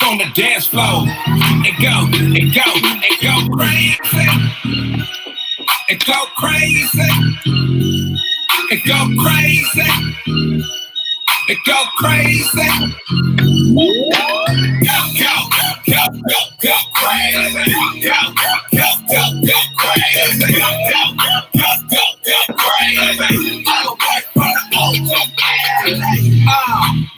on the dance floor. And go crazy. And go crazy. And go crazy. And go crazy. Go crazy. Go crazy. Go crazy. All the way from the old to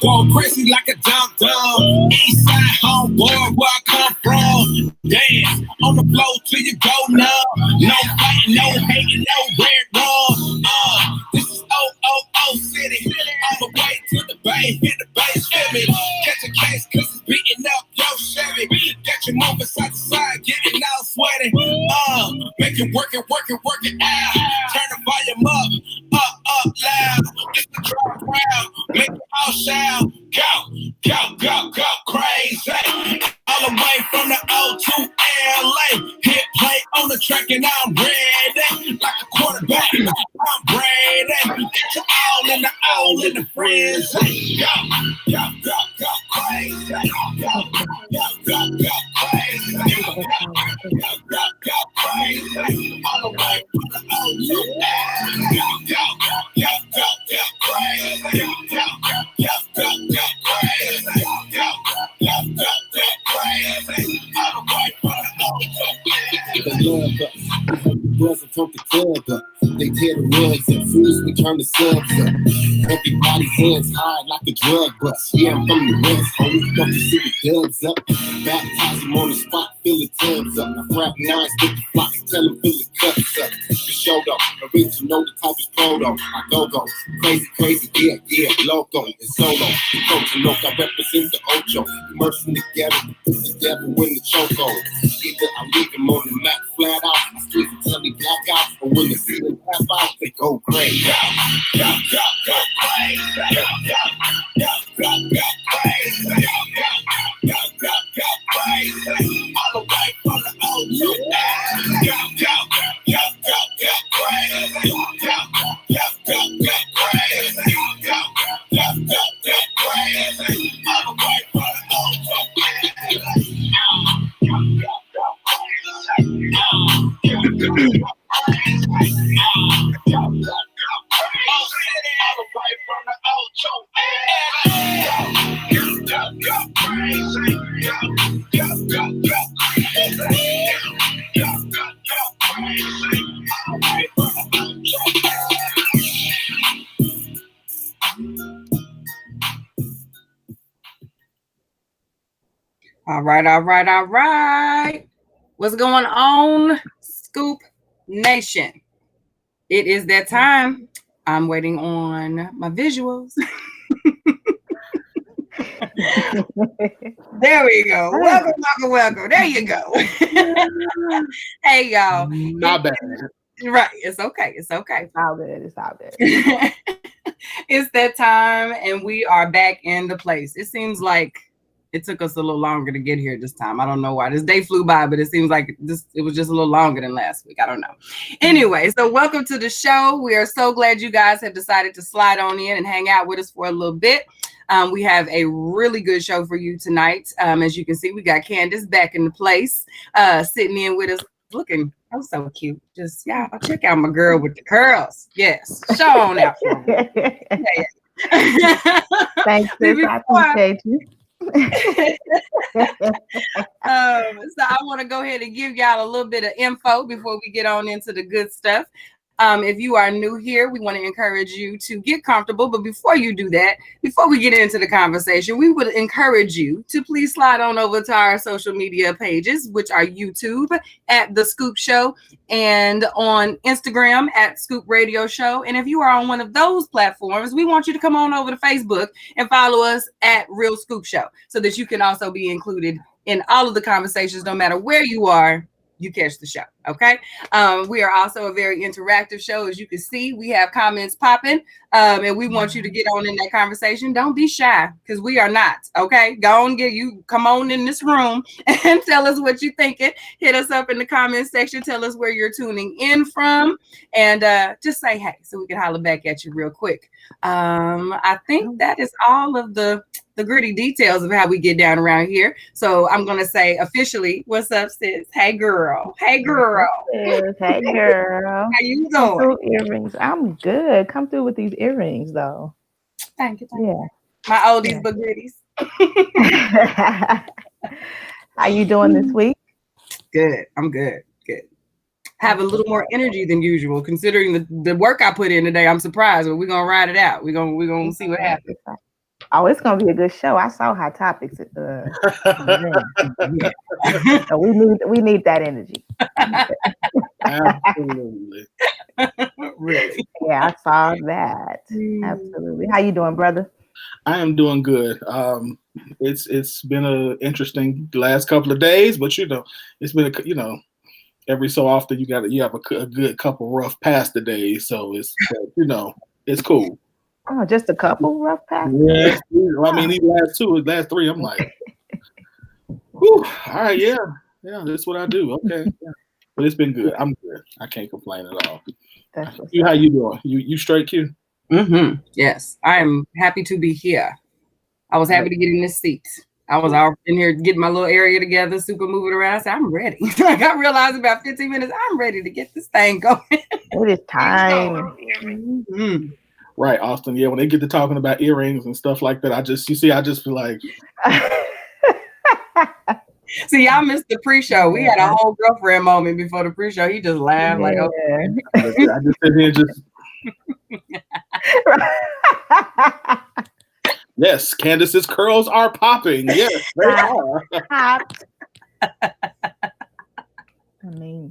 going crazy like a dum-dum. East side homeboy, where I come from. Dance on the floor till you go numb. No fighting, no hating, no weird wrong. This is OOO City. On the way to the bay, hit the bass, feel me. Catch a case, cause it's beating up your Chevy. Got you moving side to side, getting all sweaty. Make it work it out. Turn the volume up loud. It's the drop round. Make it all shout. Go crazy. All the way from the O to LA. Hit play on the track and I'm ready. Like a quarterback, I'm ready. Get you all in the frenzy. Go crazy. Go crazy. Go crazy. All the way from the O to LA. Go crazy. Go Girls will talk the club up. They tear the rugs up. Fools, we turn the subs up. Everybody's hands high like a drug bust. Yeah, I'm from the West, homie. Don't you see the dubs up? Baptize them on the spot, fill the tubs up. I grab nines with the flocks, tell them fill the cups up. The show though, original, the type is proto. I go. Crazy, yeah, loco, and solo. The coach and loco, I represent the Ocho. Immersing together, the devil in the chokehold. Either I leave him on the mat flat out, I sleep until he black out, or when they see him tap out, they go crazy. Go crazy. Go crazy. All the way from the old to go crazy. Go crazy. All the way from the old to All right. What's going on, Scoop Nation? It is that time. I'm waiting on my visuals. There we go. Welcome. There you go. Hey, y'all. Not bad. Right. It's okay. It's all good. It's that time, and we are back in the place. It seems like it took us a little longer to get here this time. I don't know why. This day flew by, but it seems like it was just a little longer than last week. I don't know. Anyway, so welcome to the show. We are so glad you guys have decided to slide on in and hang out with us for a little bit. We have a really good show for you tonight. As you can see, we got Candace back in the place, sitting in with us, looking so cute. Just, yeah, check out my girl with the curls. Yes, show on out for me. Yeah. Thanks, sis. I appreciate you. So I want to go ahead and give y'all a little bit of info before we get on into the good stuff. If you are new here, we want to encourage you to get comfortable. But before you do that, before we get into the conversation, we would encourage you to please slide on over to our social media pages, which are YouTube at The Scoop Show and on Instagram at Scoop Radio Show. And if you are on one of those platforms, we want you to come on over to Facebook and follow us at Real Scoop Show so that you can also be included in all of the conversations, no matter where you are. You catch the show, okay? We are also a very interactive show. As you can see, we have comments popping, and we want you to get on in that conversation. Don't be shy, because we are not, okay? Come on in this room and tell us what you're thinking. Hit us up in the comments section. Tell us where you're tuning in from, and just say hey so we can holler back at you real quick. I think that is all of the the gritty details of how we get down around here. So I'm gonna say officially, what's up, sis? Hey girl. Hey girl. Yes, hey girl. How you Come doing? through earrings. I'm good. Come through with these earrings though. Thank you. Yeah. My oldies Yeah. but goodies. How you doing this week? Good. I'm good. Good. Have a little more energy than usual, considering the work I put in today. I'm surprised, but we're gonna ride it out. We're gonna see what happens. Oh, it's gonna be a good show. I saw Hot Topics. So we need that energy. Absolutely. Really? Yeah, I saw that. Absolutely. How you doing, brother? I am doing good. It's been an interesting last couple of days, but it's been every so often you have a good couple rough pasta days, so it's it's cool. Oh, just a couple rough patches. Yeah, I mean these last three, I'm like, whew, all right, yeah, that's what I do. Okay, yeah. But it's been good. I'm good. I can't complain at all. How you doing? You straight, Q? Mm-hmm. Yes, I am happy to be here. I was happy to get in this seat. I was out in here getting my little area together, super moving around. I said, I'm ready. Like I realized about 15 minutes, I'm ready to get this thing going. It is time. Mm-hmm. Right, Austin. Yeah, when they get to talking about earrings and stuff like that, I just feel like. See, y'all missed the pre-show. We had a whole girlfriend moment before the pre-show. He just laughed like, okay. I just sit here just. Yes, Candace's curls are popping. Yes, they are. I mean,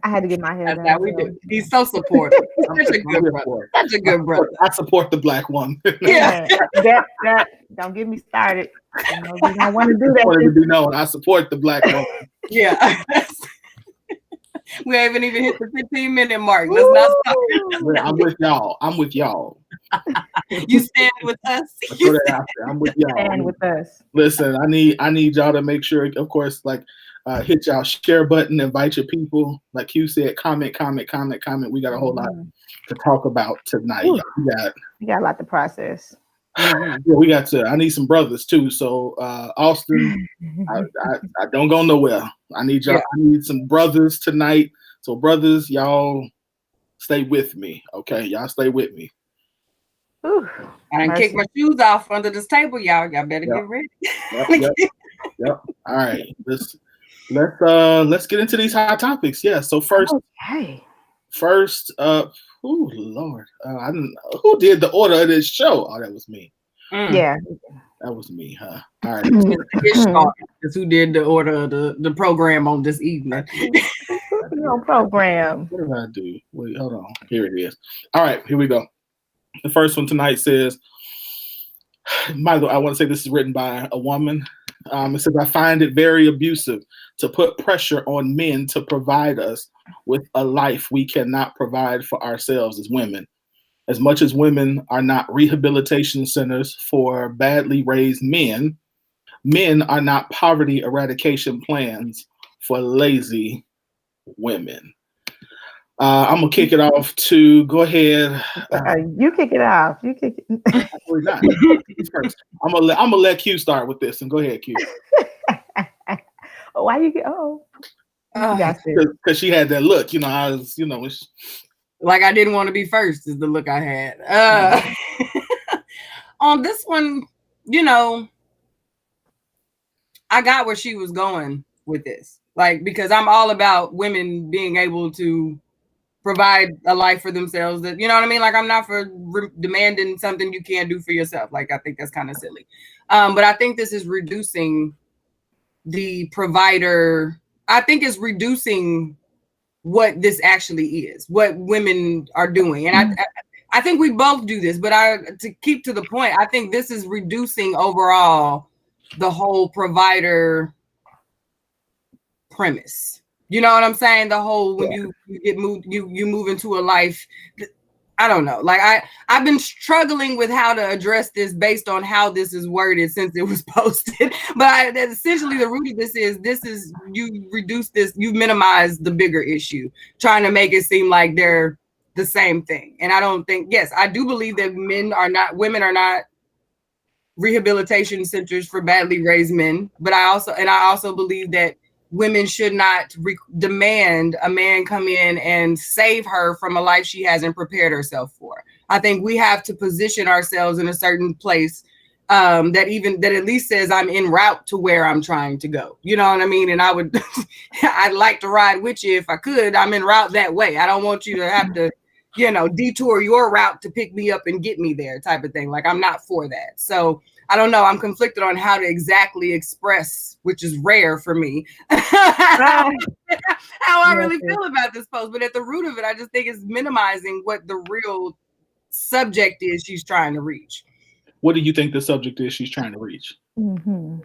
I had to get my hair That's done. how we do. He's so supportive. Such a good brother. Such a good brother. I support the black one. Yeah. That don't get me started. We don't want to do that. To be known, I support the black one. Yeah. We haven't even hit the 15-minute mark. Let's not stop. I'm with y'all. You stand with us. I'm with y'all. Stand with us. Listen, I need y'all to make sure, of course, like hit y'all share button, invite your people. Like you said, comment. We got a whole lot to talk about tonight. We got a lot to process. Yeah, we got to. I need some brothers too. So Austin, I don't go nowhere. I need y'all. I need some brothers tonight. So brothers, y'all stay with me, okay? Y'all stay with me. Ooh, I done kicked my shoes off under this table, y'all. Y'all better get ready. Yep. All right. Let's get into these hot topics. Yeah. So first up. Oh Lord, who did the order of this show? Oh, that was me. Yeah, that was me, huh? All right. That's who did the order of the program on this evening. Program. What did I do? Wait, hold on. Here it is. All right, here we go. The first one tonight says, I want to say this is written by a woman. It says, I find it very abusive to put pressure on men to provide us with a life we cannot provide for ourselves as women. As much as women are not rehabilitation centers for badly raised men, men are not poverty eradication plans for lazy women. I'm gonna kick it off to go ahead. You kick it off. You kick it. Actually not. First. I'm gonna let Q start with this, and go ahead, Q. Why you get? Because she had that look. I was, like I didn't want to be first. Is the look I had. On this one, I got where she was going with this. Like, because I'm all about women being able to provide a life for themselves. That, you know what I mean? Like, I'm not for demanding something you can't do for yourself. Like, I think that's kind of silly. But I think this is reducing the provider. I think it's reducing what this actually is, what women are doing. And I think we both do this, but to keep to the point, I think this is reducing overall the whole provider premise. You know what I'm saying? The whole, when you get moved, you move into a life. I don't know. Like I've been struggling with how to address this based on how this is worded since it was posted. But essentially the root of this is you reduce this, you minimize the bigger issue, trying to make it seem like they're the same thing. And I don't think, yes, I do believe that women are not rehabilitation centers for badly raised men, but I also believe that women should not demand a man come in and save her from a life she hasn't prepared herself for. I think we have to position ourselves in a certain place that at least says I'm en route to where I'm trying to go. You know what I mean? And I'd like to ride with you if I could. I'm en route that way. I don't want you to have to, detour your route to pick me up and get me there type of thing. Like, I'm not for that. So I don't know. I'm conflicted on how to exactly express, which is rare for me, how I really feel about this post. But at the root of it, I just think it's minimizing what the real subject is she's trying to reach. What do you think the subject is she's trying to reach? Mm-hmm.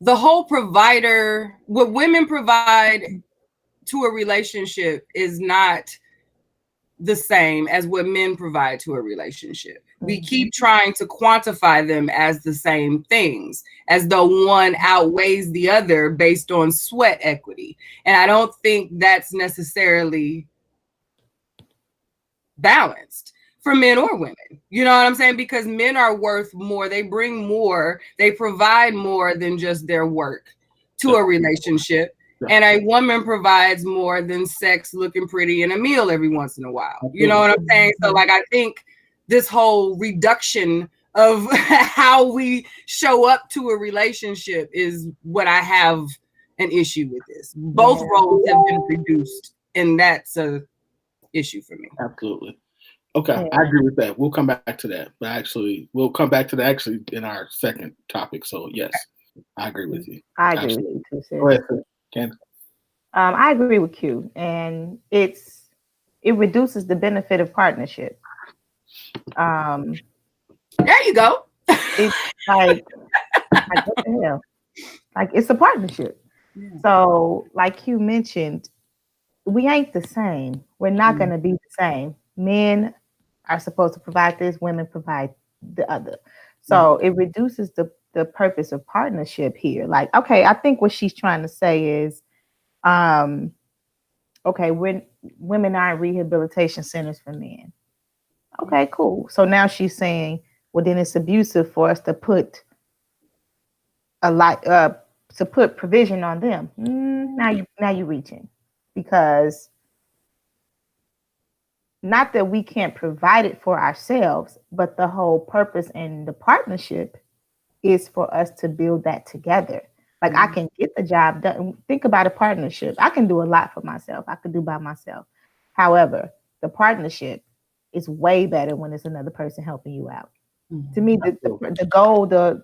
The whole provider, what women provide to a relationship is not the same as what men provide to a relationship. We keep trying to quantify them as the same things, as though one outweighs the other based on sweat equity. And I don't think that's necessarily balanced for men or women. You know what I'm saying? Because men are worth more. They bring more. They provide more than just their work to a relationship. And a woman provides more than sex, looking pretty, and a meal every once in a while. You know what I'm saying? So, like, I think this whole reduction of how we show up to a relationship is what I have an issue with this. Both roles have been reduced, and that's a issue for me. Absolutely. Okay, I agree with that. We'll come back to that. But we'll come back to that actually in our second topic. So, yes, I agree with you. I agree with you too, sis. Go ahead, Candace. I agree with Q, and it reduces the benefit of partnership. There you go. It's like what the hell? Like, it's a partnership. Yeah. So, like Q mentioned, we ain't the same. We're not going to be the same. Men are supposed to provide this, women provide the other. So it reduces the purpose of partnership here. Like, okay, I think what she's trying to say is, okay, when women are in rehabilitation centers for men. Okay, cool. So now she's saying, well, then it's abusive for us to put provision on them. Now you're reaching, because not that we can't provide it for ourselves, but the whole purpose in the partnership is for us to build that together. Like, I can get the job done. Think about a partnership. I can do a lot for myself. I could do by myself. However, the partnership is way better when it's another person helping you out. To me, the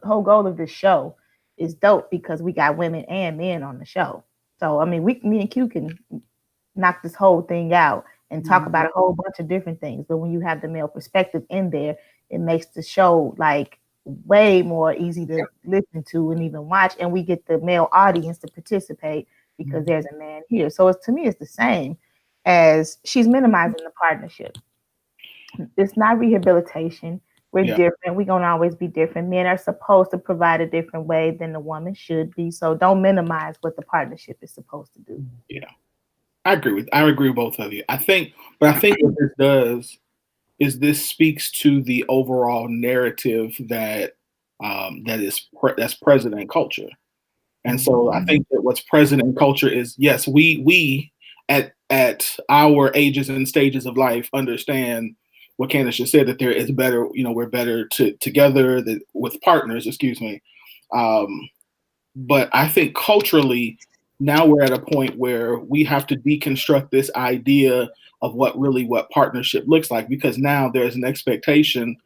whole goal of this show is dope because we got women and men on the show. So, I mean, me and Q can knock this whole thing out and talk about a whole bunch of different things. But when you have the male perspective in there, it makes the show like way more easy to listen to and even watch. And we get the male audience to participate because there's a man here. So to me, it's the same as she's minimizing the partnership. It's not rehabilitation. We're different. We're going to always be different. Men are supposed to provide a different way than the woman should be. So don't minimize what the partnership is supposed to do. Yeah. I agree with both of you. I think what this does is this speaks to the overall narrative that's present in culture. And so I think that what's present in culture is, yes, we at our ages and stages of life understand what Candace just said, that there is better, we're better together with partners, but I think culturally, now we're at a point where we have to deconstruct this idea of what partnership looks like, because now there's an expectation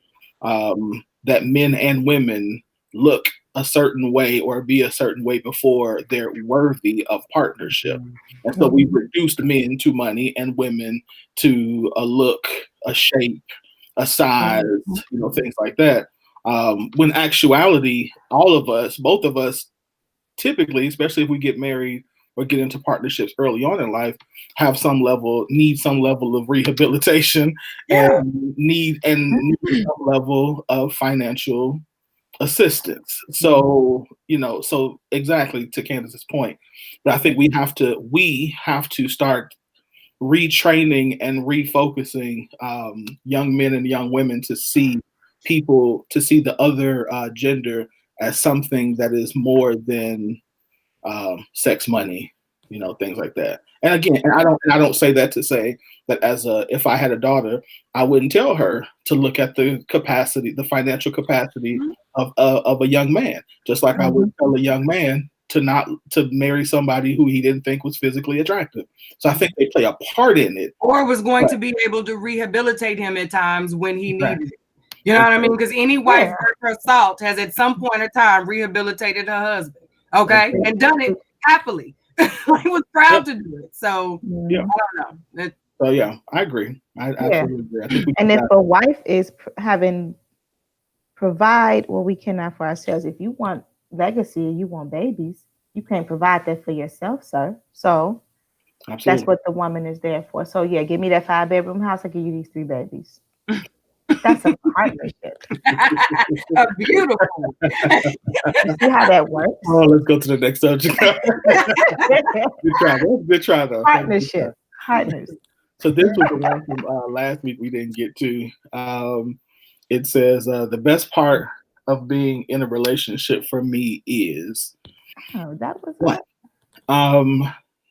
that men and women look a certain way or be a certain way before they're worthy of partnership. And so we've reduced men to money and women to a look, a shape, a size, things like that. When actuality, both of us, typically, especially if we get married or get into partnerships early on in life, need some level of rehabilitation and need some level of financial assistance. So, so exactly to Candace's point, but I think we have to start retraining and refocusing young men and young women to see the other gender as something that is more than sex, money, things like that. And again, I don't say that to say that if I had a daughter, I wouldn't tell her to look at the financial capacity of a young man, just like I would tell a young man to marry somebody who he didn't think was physically attractive. So I think they play a part in it. Or was going to be able to rehabilitate him at times when he needed it. You know what I mean? Because any wife worth her salt has at some point in time rehabilitated her husband, okay? And done it happily. He was proud to do it. So yeah. I don't know. So yeah, I agree. I absolutely agree. I think and if a wife is provide what we cannot for ourselves, if you want legacy, you want babies, you can't provide that for yourself, sir. So absolutely. That's what the woman is there for. So yeah, give me that 5-bedroom house, I'll give you these 3 babies. That's a partnership. A beautiful. See how that works? Oh, let's go to the next subject. Good try though. Partnership. Partners. So this was the one from last week we didn't get to. It says the best part of being in a relationship for me is that was what?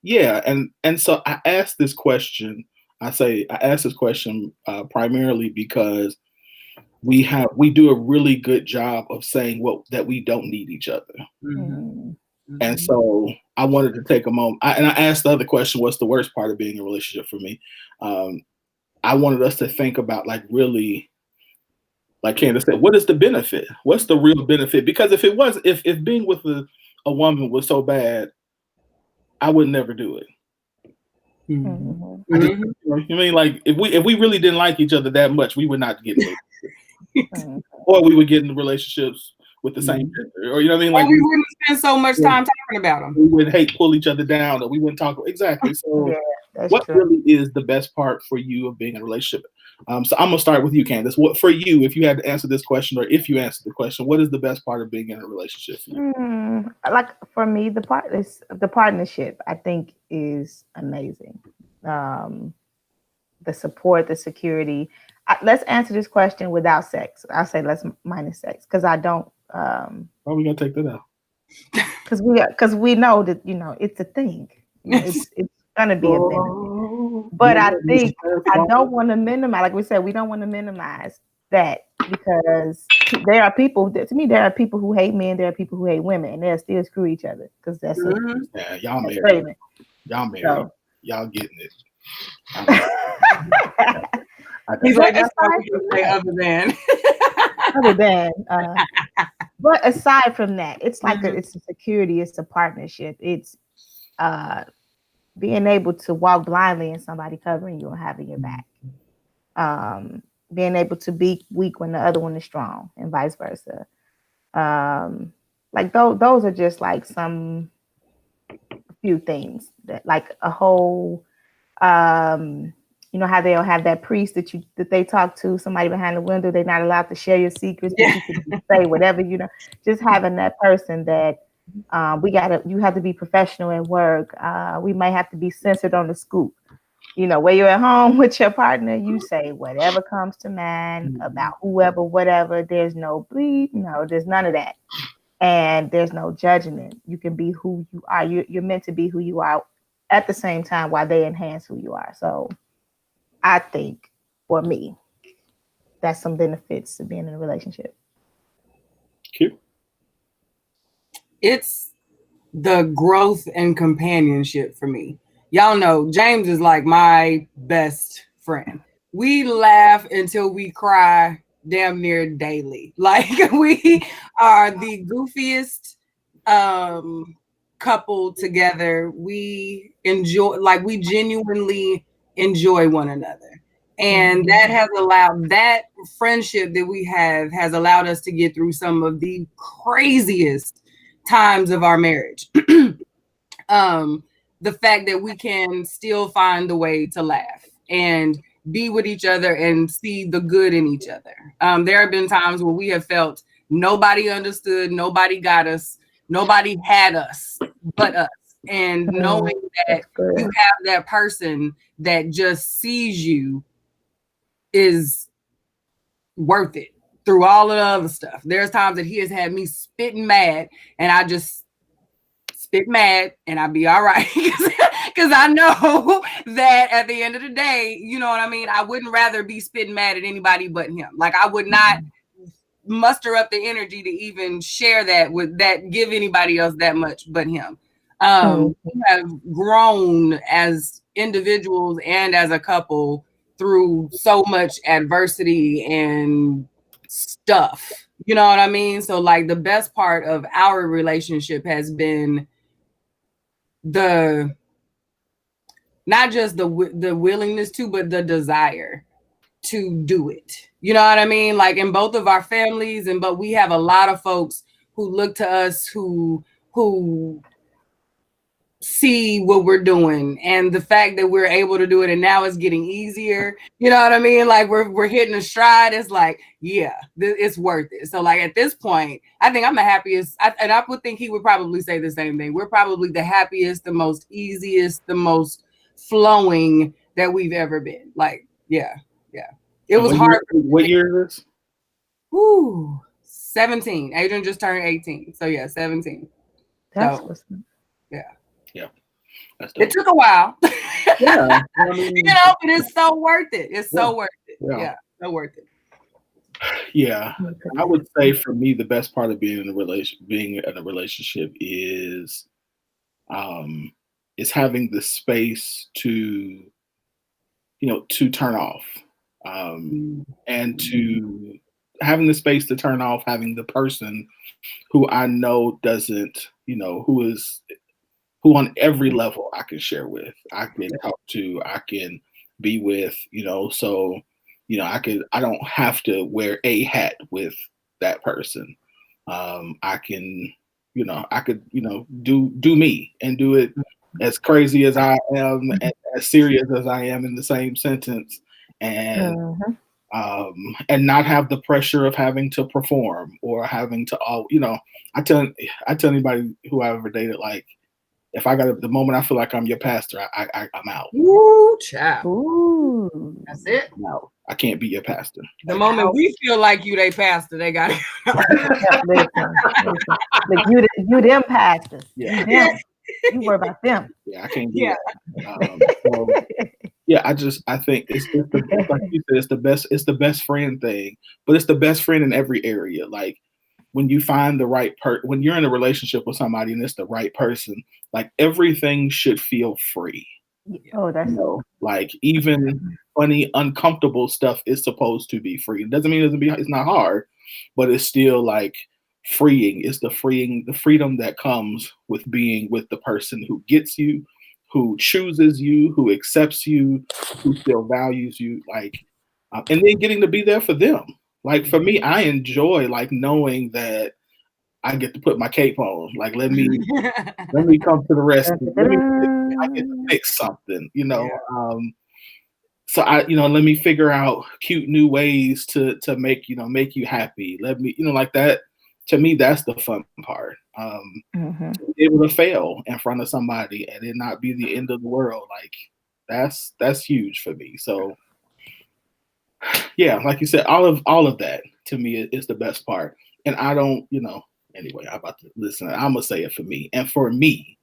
Yeah, and so I asked this question. I asked this question primarily because we do a really good job of saying that we don't need each other. Mm-hmm. And so I wanted to take a moment. I asked the other question, what's the worst part of being in a relationship for me? I wanted us to think about really, like Candace said, what is the benefit? What's the real benefit? Because if being with a woman was so bad, I would never do it. Mm-hmm. I mean, like if we really didn't like each other that much, we would not get it. Or we would get into relationships with the same gender, or you know what I mean? Like we wouldn't spend so much time talking about them. We would pull each other down, or we wouldn't talk. Exactly. So, what really is the best part for you of being in a relationship? So I'm gonna start with you, Candace. What for you, if you had to answer this question, or if you answered the question, what is the best part of being in a relationship for you? Like for me, the partnership I think is amazing. The support, the security. Let's answer this question without sex. I'll say let's minus sex because I don't. Why we gonna take that out? Because we know that it's a thing. It's gonna be a thing. But I think I don't want to minimize. Like we said, we don't want to minimize that because there are people. To me, there are people who hate men. There are people who hate women, and they'll still screw each other because that's it. Yeah, y'all married. Y'all married. So, y'all getting it. He's like, that's what we can say other than. But aside from that, it's like it's a security, it's a partnership, it's being able to walk blindly and somebody covering you and having your back, being able to be weak when the other one is strong, and vice versa. Like those are just like some few things that like a whole. You know how they'll have that priest that they talk to, somebody behind the window. They're not allowed to share your secrets, but you can say whatever, just having that person that you have to be professional at work. We might have to be censored on the scoop. Where you're at home with your partner, you say whatever comes to mind about whoever, whatever. There's no bleep, there's none of that. And there's no judgment. You can be who you are. You're meant to be who you are at the same time while they enhance who you are. So I think for me, that's some benefits to being in a relationship. Cute. It's the growth and companionship for me. Y'all know James is like my best friend. We laugh until we cry damn near daily. Like we are the goofiest couple together. We genuinely enjoy one another, and that has allowed that friendship that we has allowed us to get through some of the craziest times of our marriage. The fact that we can still find the way to laugh and be with each other and see the good in each other. There have been times where we have felt nobody understood, nobody got us, nobody had us but us. and knowing that That's good. you have that person that just sees you is worth it through all of the other stuff. There's times that he has had me spitting mad, and I just spit mad and I'll be all right. Because I know that at the end of the day, you know what I mean? I wouldn't rather be spitting mad at anybody but him. Like, I would not muster up the energy to even share that with that, give anybody else that much but him. We have grown as individuals and as a couple through so much adversity and stuff. You know what I mean? So like the best part of our relationship has been the not just the willingness to, but the desire to do it. You know what I mean? Like in both of our families, but we have a lot of folks who look to us who see what we're doing, and the fact that we're able to do it, and now it's getting easier. You know what I mean? Like we're hitting a stride. It's like, yeah, it's worth it. So like at this point, I think I'm the happiest, and I would think he would probably say the same thing. We're probably the happiest, the most easiest, the most flowing that we've ever been. Like, yeah. It was hard. What year is this? Ooh, 17. Adrian just turned 18. So yeah, 17. That's So, what's Yeah. That's it took a while. Yeah. I mean, You know, but it's so worth it. It's so worth it. Yeah. So worth it. Yeah. I would say for me, the best part of being in a relationship is having the space to turn off. And to having the space to turn off, having the person who I know doesn't, who on every level I can share with, I can talk to, I can be with, so, I don't have to wear a hat with that person. I can, I could, do me and do it as crazy as I am and as serious as I am in the same sentence. And not have the pressure of having to perform or having to I tell anybody who I ever dated, like, if I got the moment I feel like I'm your pastor, I'm out. Ooh, child. Ooh. That's it. No, I can't be your pastor. The moment we feel like you, they pastor, they got it. Listen. Look, you them pastors. Yeah. You worry about them. Yeah, I can't do that. Yeah, I think it's like you said, it's the best friend thing, but it's the best friend in every area. Like when you find the right when you're in a relationship with somebody and it's the right person, like everything should feel free. Oh, that's like even funny, uncomfortable stuff is supposed to be free. It doesn't mean it's not hard, but it's still like freeing. It's the freedom that comes with being with the person who gets you, who chooses you, who accepts you, who still values you, like, and then getting to be there for them. Like for me, I enjoy like knowing that I get to put my cape on. Like let me come to the rescue. I get to fix something, Yeah. So let me figure out cute new ways to make you happy. Let me, like that. To me, that's the fun part. Be able to fail in front of somebody and it not be the end of the world. Like that's huge for me. So yeah, like you said, all of that to me is the best part. And I don't, anyway, I'm about to listen. I'm gonna say it for me. And for me,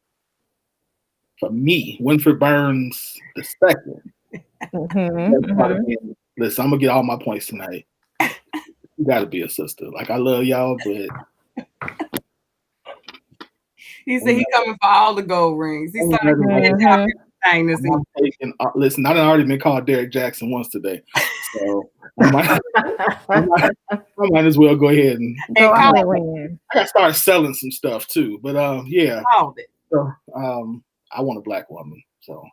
Winfred Burns the second. Listen, I'm gonna get all my points tonight. You gotta be a sister. Like I love y'all, but he said he coming for all the gold rings. He's listen, I done already been called Derek Jackson once today, so I might as well go ahead and I gotta start selling some stuff too. But yeah, so I want a black woman. So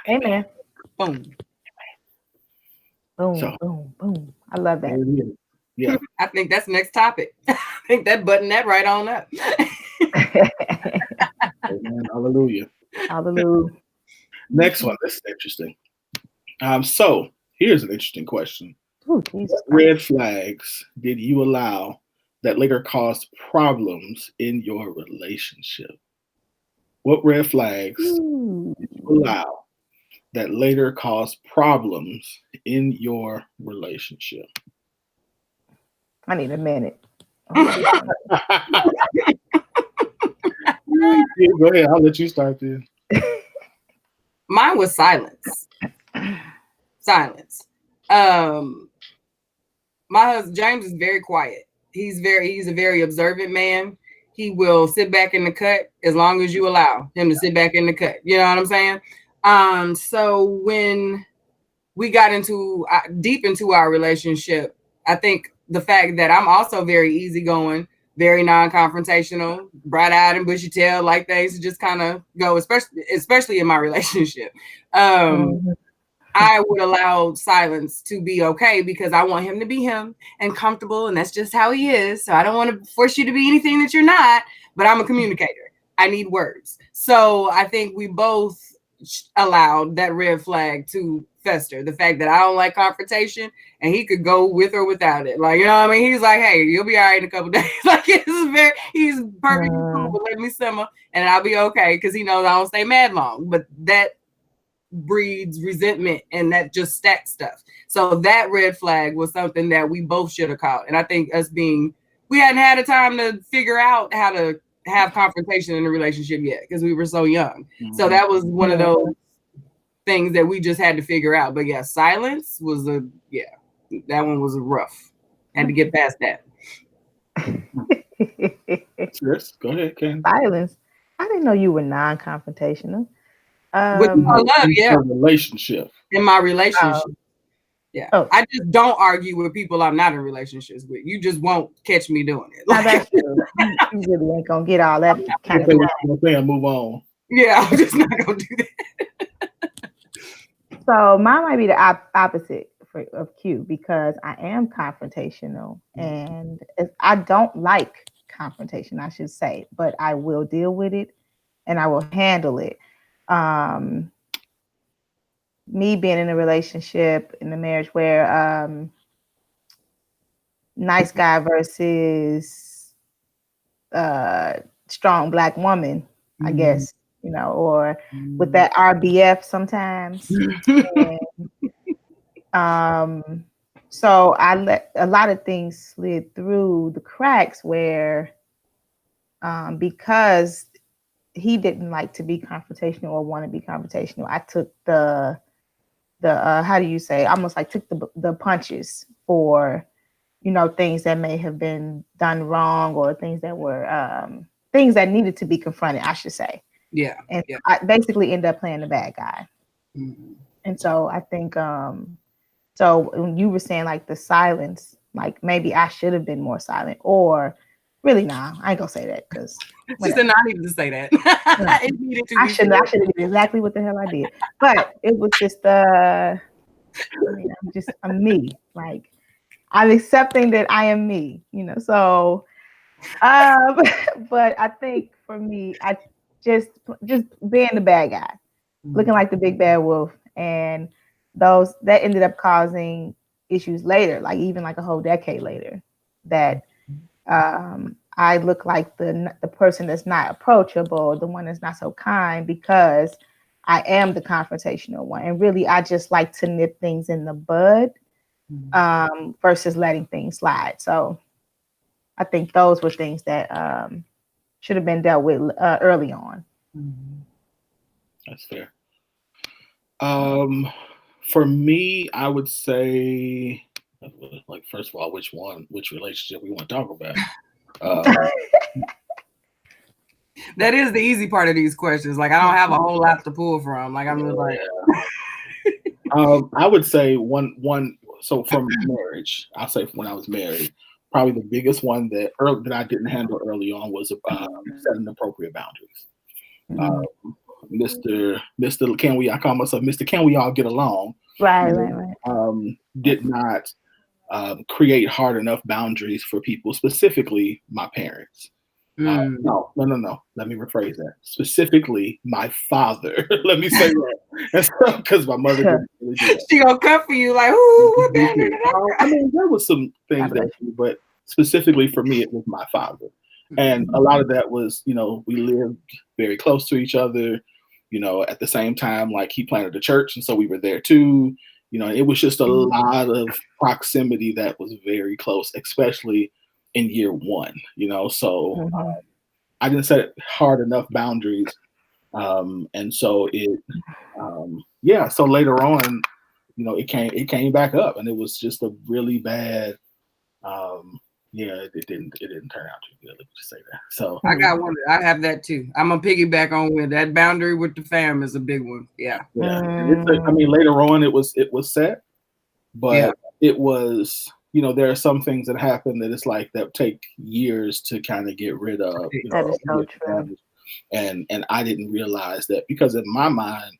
amen. Boom. Boom, So- boom, boom. I love that. yeah, I think that's next topic. I think that button that right on up. amen, hallelujah. Hallelujah. Next one, this is interesting. So here's an interesting question. Ooh, Jesus. What red flags did you allow that later caused problems in your relationship? What red flags Ooh. did you allow that later caused problems in your relationship? I need a minute. Yeah, go ahead. I'll let you start this. Mine was silence. Silence. My husband James is very quiet. He's a very observant man. He will sit back in the cut as long as you allow him to sit back in the cut. You know what I'm saying? So when we got into deep into our relationship, I think the fact that I'm also very easygoing, very non-confrontational, bright-eyed and bushy-tailed, like things just kind of go, especially in my relationship. I would allow silence to be okay because I want him to be him and comfortable, and that's just how he is. So I don't want to force you to be anything that you're not, but I'm a communicator. I need words. So I think we both allowed that red flag to fester. The fact that I don't like confrontation and he could go with or without it. Like, you know what I mean? He's like, hey, you'll be all right in a couple days. Like, he's perfectly cool with letting me simmer and I'll be okay because he knows I don't stay mad long. But that breeds resentment and that just stacks stuff. So that red flag was something that we both should have caught. And I think we hadn't had a time to figure out how to have confrontation in a relationship yet because we were so young. Mm-hmm. So that was one of those things that we just had to figure out. But yeah, silence was that one was rough. Had to get past that. Yes, go ahead, Ken. Silence. I didn't know you were non-confrontational. With my love, yeah. Relationship. In my relationship. Yeah. Oh. I just don't argue with people I'm not in relationships with. You just won't catch me doing it. Like, that's true. You really ain't gonna get all that kind of thing. Move on. Yeah, I'm just not gonna do that. So mine might be the opposite of Q because I am confrontational and I don't like confrontation, I should say, but I will deal with it and I will handle it. Me being in a relationship, in a marriage where nice guy versus strong Black woman, I guess, you know, or with that RBF sometimes. And, so I let a lot of things slid through the cracks where because he didn't like to be confrontational or want to be confrontational, I took the how do you say, almost like took the punches for, you know, things that may have been done wrong or things that were things that needed to be confronted, I should say. Yeah. And I basically ended up playing the bad guy. Mm-hmm. And so I think so when you were saying like the silence, like maybe I should have been more silent, or really I ain't gonna say that because she said, no, I needed to say that. I should have did exactly what the hell I did. But it was just I'm me. Like I'm accepting that I am me, you know. So but I think for me, I just being the bad guy, looking like the big bad wolf, and those that ended up causing issues later, like even like a whole decade later, that I look like the person that's not approachable, the one that's not so kind, because I am the confrontational one. And really, I just like to nip things in the bud versus letting things slide. So I think those were things that should have been dealt with early on. That's fair. For me, I would say, like, first of all, which relationship we want to talk about. That is the easy part of these questions. Like, I don't have a whole lot to pull from. Like, I'm just like. I would say one. So from marriage, I'll say when I was married, probably the biggest one that I didn't handle early on was setting appropriate boundaries. Mr. Can we? I call myself Mr. Can we all get along? Right. Did not create hard enough boundaries for people, specifically my parents. No. Let me rephrase that. Specifically, my father. Let me say that. Because my mother didn't really do that. She gonna come for you like, ooh, what I mean, there was some things but specifically for me, it was my father. And a lot of that was, you know, we lived very close to each other, you know, at the same time, like he planted a church. And so we were there too. You know, it was just a lot of proximity that was very close, especially in year one, you know. So I didn't set hard enough boundaries. And so so later on, you know, it came back up, and it was just a really bad, it didn't turn out too good. Let me just say that. So I got one. I have that too. I'm a piggyback on with that boundary with the fam is a big one. Yeah. I mean, later on it was set, but it was, you know, there are some things that happen that it's like that take years to kind of get rid of. You know, that is so true. And I didn't realize that, because in my mind,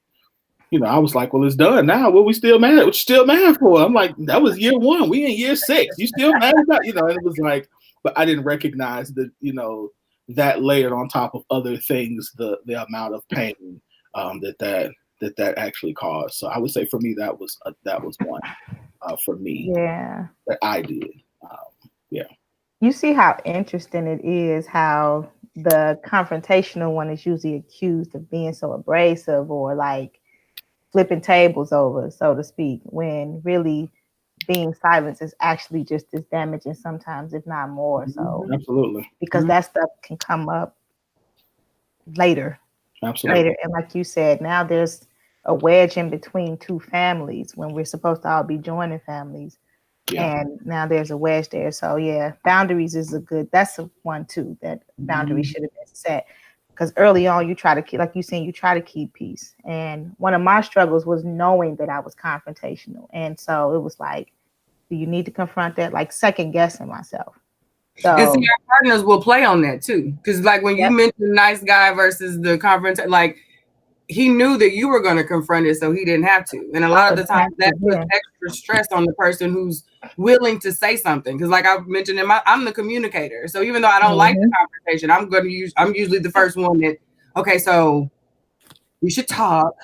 you know, I was like, well, it's done now. What we still mad? What you still mad for? I'm like, that was year one. We in year 6. You still mad about, you know? And it was like, but I didn't recognize that, you know, that layered on top of other things, the amount of pain that actually caused. So I would say for me, that was one for me. Yeah. That I did. You see how interesting it is how the confrontational one is usually accused of being so abrasive or like flipping tables over, so to speak, when really being silent is actually just as damaging sometimes, if not more. So absolutely, because that stuff can come up later. Absolutely. Later. And like you said, now there's a wedge in between two families when we're supposed to all be joining families. Yeah. And now there's a wedge there. So yeah, boundaries is that's a one too, that boundaries should have been set. Because early on, you try to keep, like you saying, you try to keep peace. And one of my struggles was knowing that I was confrontational. And so it was like, do you need to confront that? Like second guessing myself. So, and see, our partners will play on that too. Because like when you mentioned nice guy versus the confrontation, like he knew that you were going to confront it, so he didn't have to. And a lot of the time that puts extra stress on the person who's willing to say something. Because like I mentioned, I'm the communicator. So even though I don't like the confrontation, I'm usually the first one that, okay, so we should talk.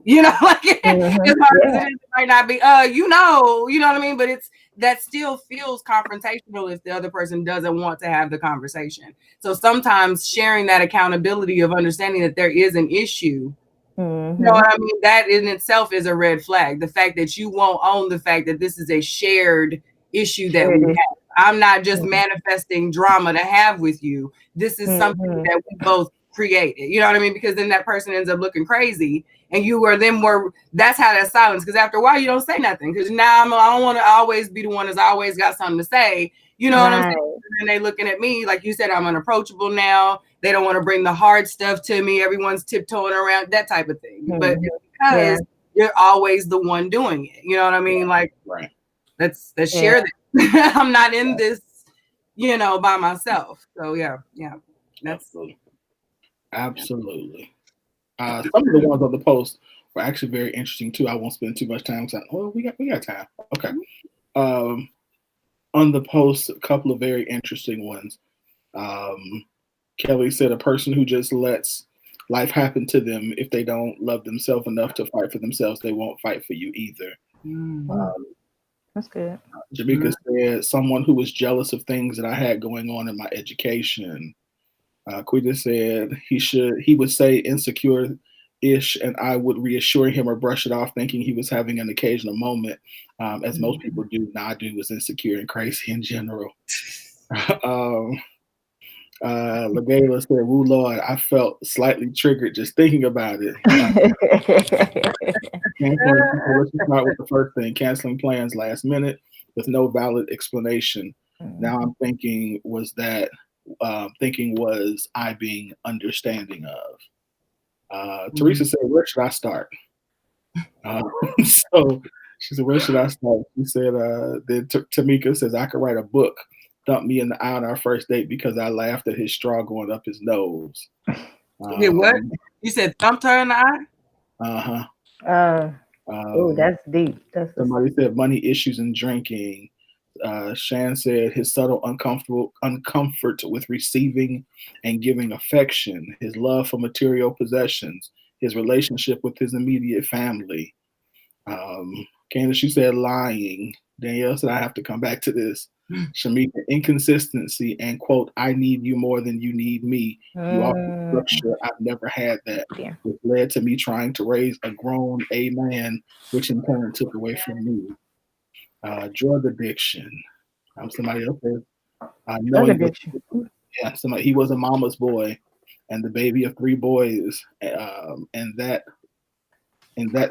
You know, like as hard as it might not be, you know what I mean? But that still feels confrontational if the other person doesn't want to have the conversation. So sometimes sharing that accountability of understanding that there is an issue, you know what I mean? That in itself is a red flag. The fact that you won't own the fact that this is a shared issue that we have. I'm not just manifesting drama to have with you. This is something that we both created. You know what I mean? Because then that person ends up looking crazy. And you were then more, that's how that silence, because after a while you don't say nothing. Because now I don't want to always be the one that's always got something to say. You know what I'm saying? And they looking at me, like you said, I'm unapproachable now. They don't want to bring the hard stuff to me. Everyone's tiptoeing around, that type of thing. But because you're always the one doing it. You know what I mean? Like, let's share that. I'm not in this, you know, by myself. So yeah. That's absolutely. Some of the ones on the post were actually very interesting too. I won't spend too much time. We got time. Okay. On the post, a couple of very interesting ones. Kelly said, a person who just lets life happen to them, if they don't love themselves enough to fight for themselves, they won't fight for you either. That's good. Jamaica said, someone who was jealous of things that I had going on in my education. Quita said he would say insecure-ish, and I would reassure him or brush it off, thinking he was having an occasional moment, as most people do. Nadu was insecure and crazy in general. LaGayla said, "Woo Lord, I felt slightly triggered just thinking about it." Let's start with the first thing: canceling plans last minute with no valid explanation. Now I'm thinking, was I being understanding of? Teresa said, where should I start? So she said, where should I start? She said, then Tamika says, I could write a book, dump me in the eye on our first date because I laughed at his straw going up his nose. What? You said thumped her in the eye? Oh, that's deep. Somebody said money issues and drinking. Shan said his subtle uncomfort with receiving and giving affection, his love for material possessions, his relationship with his immediate family. Candace, she said lying. Danielle said, I have to come back to this. Shamika, inconsistency and quote, I need you more than you need me. You offer structure. I've never had that. Yeah. Which led to me trying to raise a grown A man, which in turn took away from me. Drug addiction. Somebody else said, Drug addiction. Yeah, he was a mama's boy and the baby of 3 boys. And that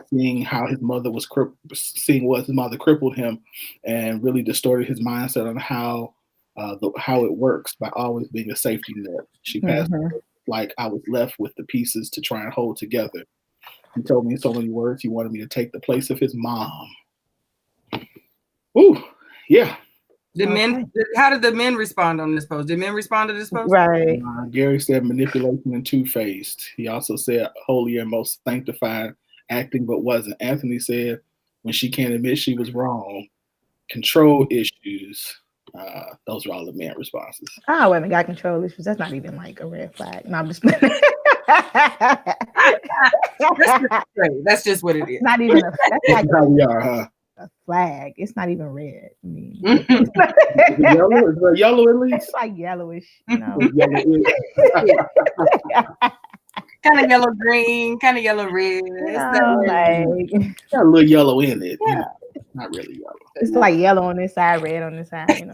seeing how his mother was seeing what his mother crippled him and really distorted his mindset on how it works by always being a safety net. She passed like I was left with the pieces to try and hold together. He told me in so many words he wanted me to take the place of his mom. Ooh, yeah. How did the men respond on this post? Did men respond to this post? Right. Gary said manipulation and two-faced. He also said holy and most sanctified, acting but wasn't. Anthony said when she can't admit she was wrong, control issues. Those are all the man responses. Oh, women got control issues. That's not even like a red flag. No, I'm just That's just what it is. Not even a flag. That's like how we are, huh? a flag. It's not even red. I mean, yellow? Is it yellow at least? it's like yellowish. No. Kind of yellow green, kind of yellow red. Got a little yellow in it. Yeah. You know, not really yellow. It's like yellow on this side, red on this side, you know.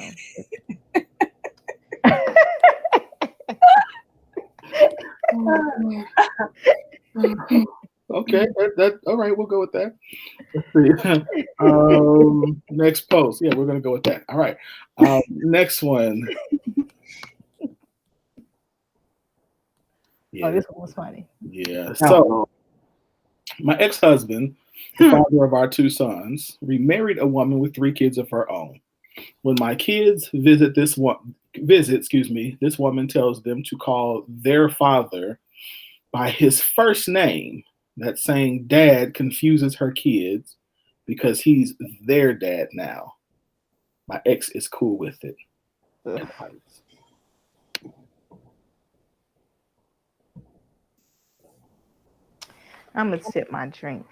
Okay, that all right, we'll go with that. Let's see. Next post. Yeah, we're gonna go with that. All right. Next one. Yeah. Oh, this one was funny. Yeah. So my ex-husband, the father of our 2 sons, remarried a woman with 3 kids of her own. When my kids visit, this woman tells them to call their father by his first name. That saying dad confuses her kids because he's their dad now. My ex is cool with it. I'm gonna sip my drink.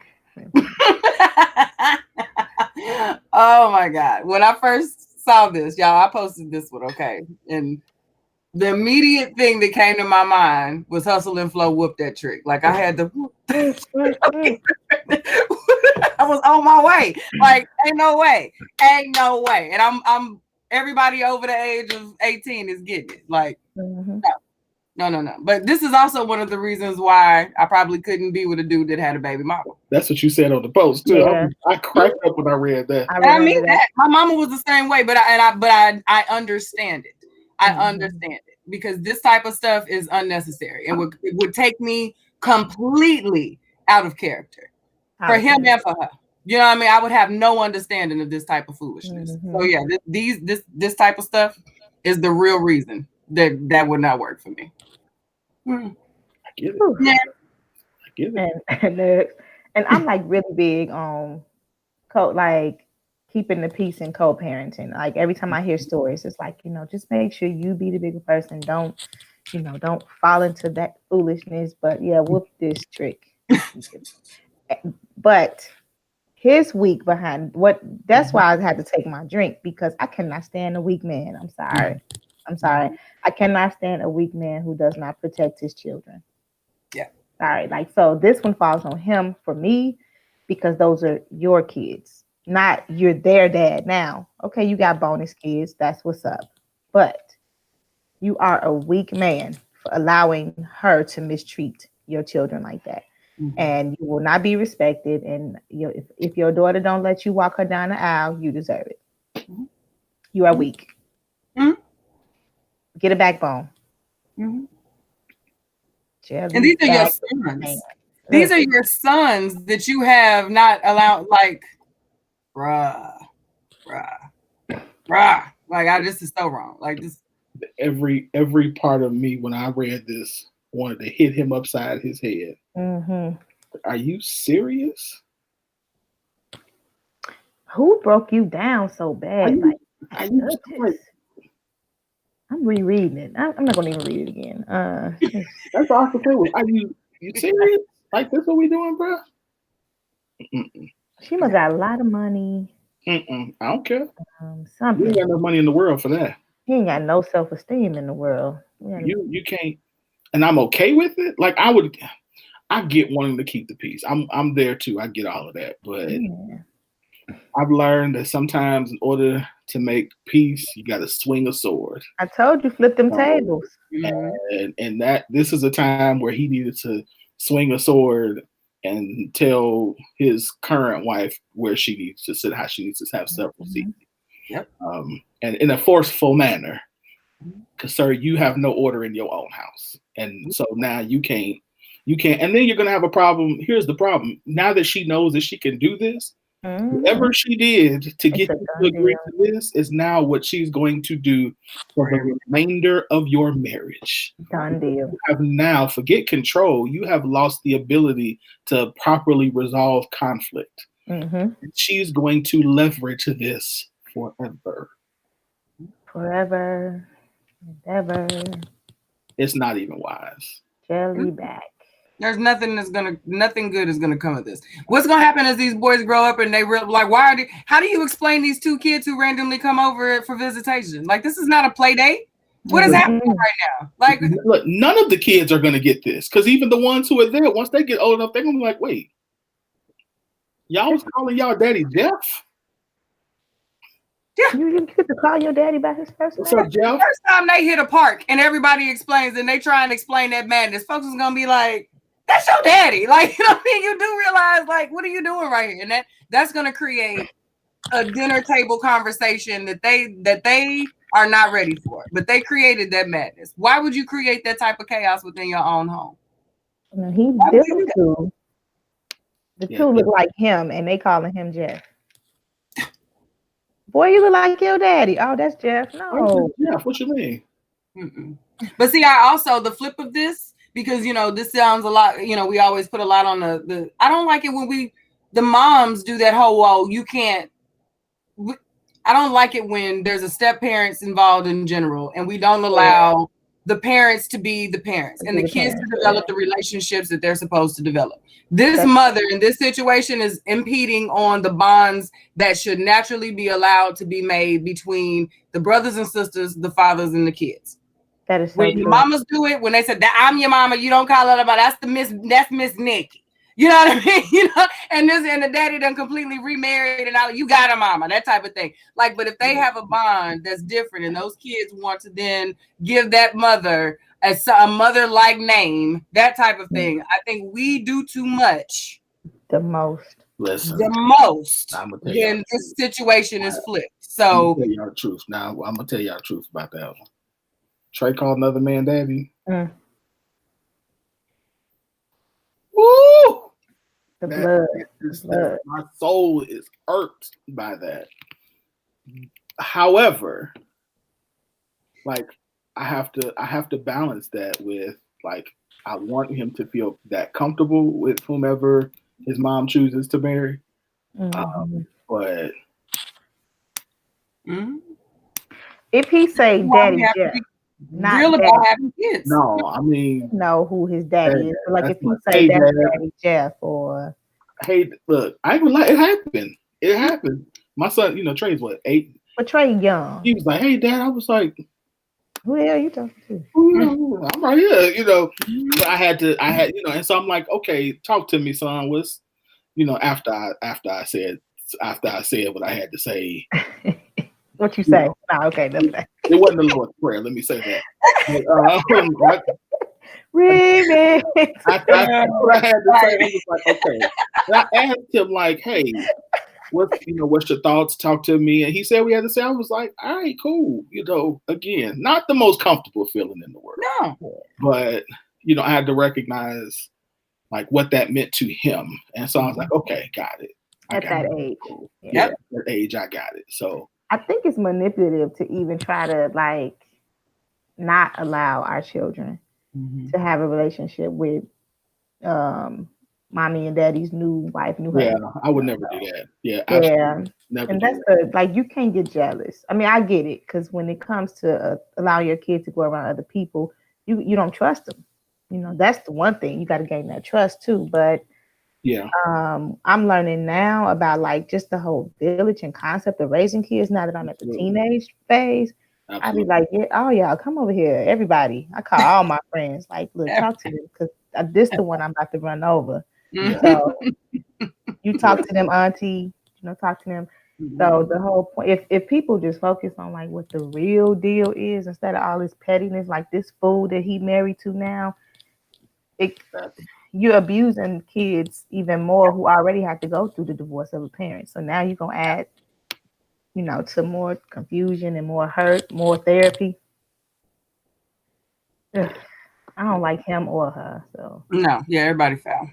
Oh my God. When I first saw this, y'all, I posted this one, okay? And the immediate thing that came to my mind was Hustle and Flow whoop that trick. Like I had to I was on my way. Like, ain't no way. And I'm everybody over the age of 18 is getting it. Like, no. But this is also one of the reasons why I probably couldn't be with a dude that had a baby mama. That's what you said on the post too. Yeah. I cracked up when I read that. I mean that. My mama was the same way, but I understand it. I understand it because this type of stuff is unnecessary and it would take me completely out of character for him and for her. You know what I mean? I would have no understanding of this type of foolishness. So yeah, this type of stuff is the real reason that would not work for me. I get it. Yeah. I get it. And I'm like really big on like keeping the peace in co-parenting. Like every time I hear stories, it's like, just make sure you be the bigger person. Don't fall into that foolishness. But yeah, whoop this trick. But his weak behind that's why I had to take my drink, because I cannot stand a weak man. I'm sorry. I cannot stand a weak man who does not protect his children. Yeah. Sorry. Like, so this one falls on him for me, because those are your kids, not you're their dad now. Okay, you got bonus kids. That's what's up. But you are a weak man for allowing her to mistreat your children like that. And you will not be respected. And if your daughter don't let you walk her down the aisle, you deserve it. You are weak. Get a backbone. And these are your sons. These are your sons that you have not allowed. Like, bruh. Like, this is so wrong. Like this. Every part of me when I read this wanted to hit him upside his head. Are you serious? Who broke you down so bad? I'm rereading it. I'm not gonna even read it again. That's all I can say. Are you serious? Like, this what we doing, bro? She must got a lot of money. I don't care. You Something. ain't got no money in the world for that. He ain't got no self-esteem in the world. You can't, and I'm okay with it. Like I get wanting to keep the peace. I'm there too. I get all of that, but I've learned that sometimes in order to make peace, you got to swing a sword. I told you, flip them tables. And that this is a time where he needed to swing a sword and tell his current wife where she needs to sit, how she needs to have several seats. Yep. And in a forceful manner, because sir, you have no order in your own house, and so now you can't, and then you're gonna have a problem. Here's the problem: now that she knows that she can do this, whatever she did to get you to agree to this is now what she's going to do for the remainder of your marriage. Done deal. You have now, forget control, you have lost the ability to properly resolve conflict. She's going to leverage this forever. Forever. Ever. It's not even wise. Jelly back. There's nothing good is gonna come of this. What's gonna happen as these boys grow up and they like, how do you explain these two kids who randomly come over for visitation? Like, this is not a play date. What is happening right now? Like, look, none of the kids are gonna get this, because even the ones who are there, once they get old enough, they're gonna be like, wait, y'all was calling y'all daddy Jeff? Yeah. You get to call your daddy by his first name. What's up, Jeff? First time they hit a park and everybody explains and they try and explain that madness, folks is gonna be like, that's your daddy. Like, you know what I mean? You do realize, like, what are you doing right here? And that's gonna create a dinner table conversation that they are not ready for. But they created that madness. Why would you create that type of chaos within your own home? He's different too. The two look like him and they calling him Jeff. Boy, you look like your daddy. Oh, that's Jeff. No. Jeff, what you mean? But see, I also, the flip of this, because, you know, this sounds a lot, you know, we always put a lot on the I don't like it when the moms do that whole, well, you can't, I don't like it when there's a step parents involved in general, and we don't allow the parents to be the parents and the kids to develop the relationships that they're supposed to develop. This mother in this situation is impeding on the bonds that should naturally be allowed to be made between the brothers and sisters, the fathers and the kids. That is so when true. The mamas do it, when they said that I'm your mama, you don't call her about that's Miss Nikki. You know what I mean? You know, and the daddy done completely remarried and you got a mama, that type of thing. Like, but if they have a bond that's different and those kids want to then give that mother a mother-like name, that type of thing, I think we do too much. The most. Listen. The most. Then this situation is flipped. So I'm gonna tell y'all the truth. Now I'm gonna tell y'all the truth about that one. Trey called another man daddy. Woo! The blood. My soul is irked by that. However, like I have to balance that with, like, I want him to feel that comfortable with whomever his mom chooses to marry. But if he say daddy Jeff, not real daddy. About having kids. No, I mean, know who his daddy is. So, like, if he say daddy Jeff, or hey, look, I ain't gonna lie, it happened. It happened. My son, you know, Trey's what, 8? But Trey young. He was like, "Hey, Dad," I was like, "Who the hell are you talking to?" I'm right here, you know. But I had, you know, and so I'm like, "Okay, talk to me, son." Was, you know, after I said what I had to say. What you say? Oh, okay, that's that. It wasn't the Lord's Prayer. Let me say that. But, remix. What I had to say, I was like, okay. And I asked him, like, "Hey, what's your thoughts? Talk to me." And he said we had to say. I was like, "All right, cool." You know, again, not the most comfortable feeling in the world. No. But, you know, I had to recognize, like, what that meant to him. And so I was like, okay, got it. At that age. Cool. Yeah, at that age, I got it. So I think it's manipulative to even try to, like, not allow our children to have a relationship with mommy and daddy's new wife, new husband. I would never do that. Yeah, never. And that's like, you can't get jealous. I mean, I get it, because when it comes to allow your kid to go around other people, you don't trust them. You know, that's the one thing, you got to gain that trust too. But Yeah. I'm learning now about like just the whole village and concept of raising kids now that I'm at the Absolutely. teenage phase. I be Absolutely. like, yeah, oh y'all come over here, everybody. I call all my friends, like, look, talk to them because this the one I'm about to run over. Yeah. So you talk to them, auntie, talk to them. So the whole point, if people just focus on like what the real deal is instead of all this pettiness, like this fool that he married to now, you're abusing kids even more who already have to go through the divorce of a parent. So now you're gonna add, to more confusion and more hurt, more therapy. Ugh, I don't like him or her. So No, yeah, everybody foul.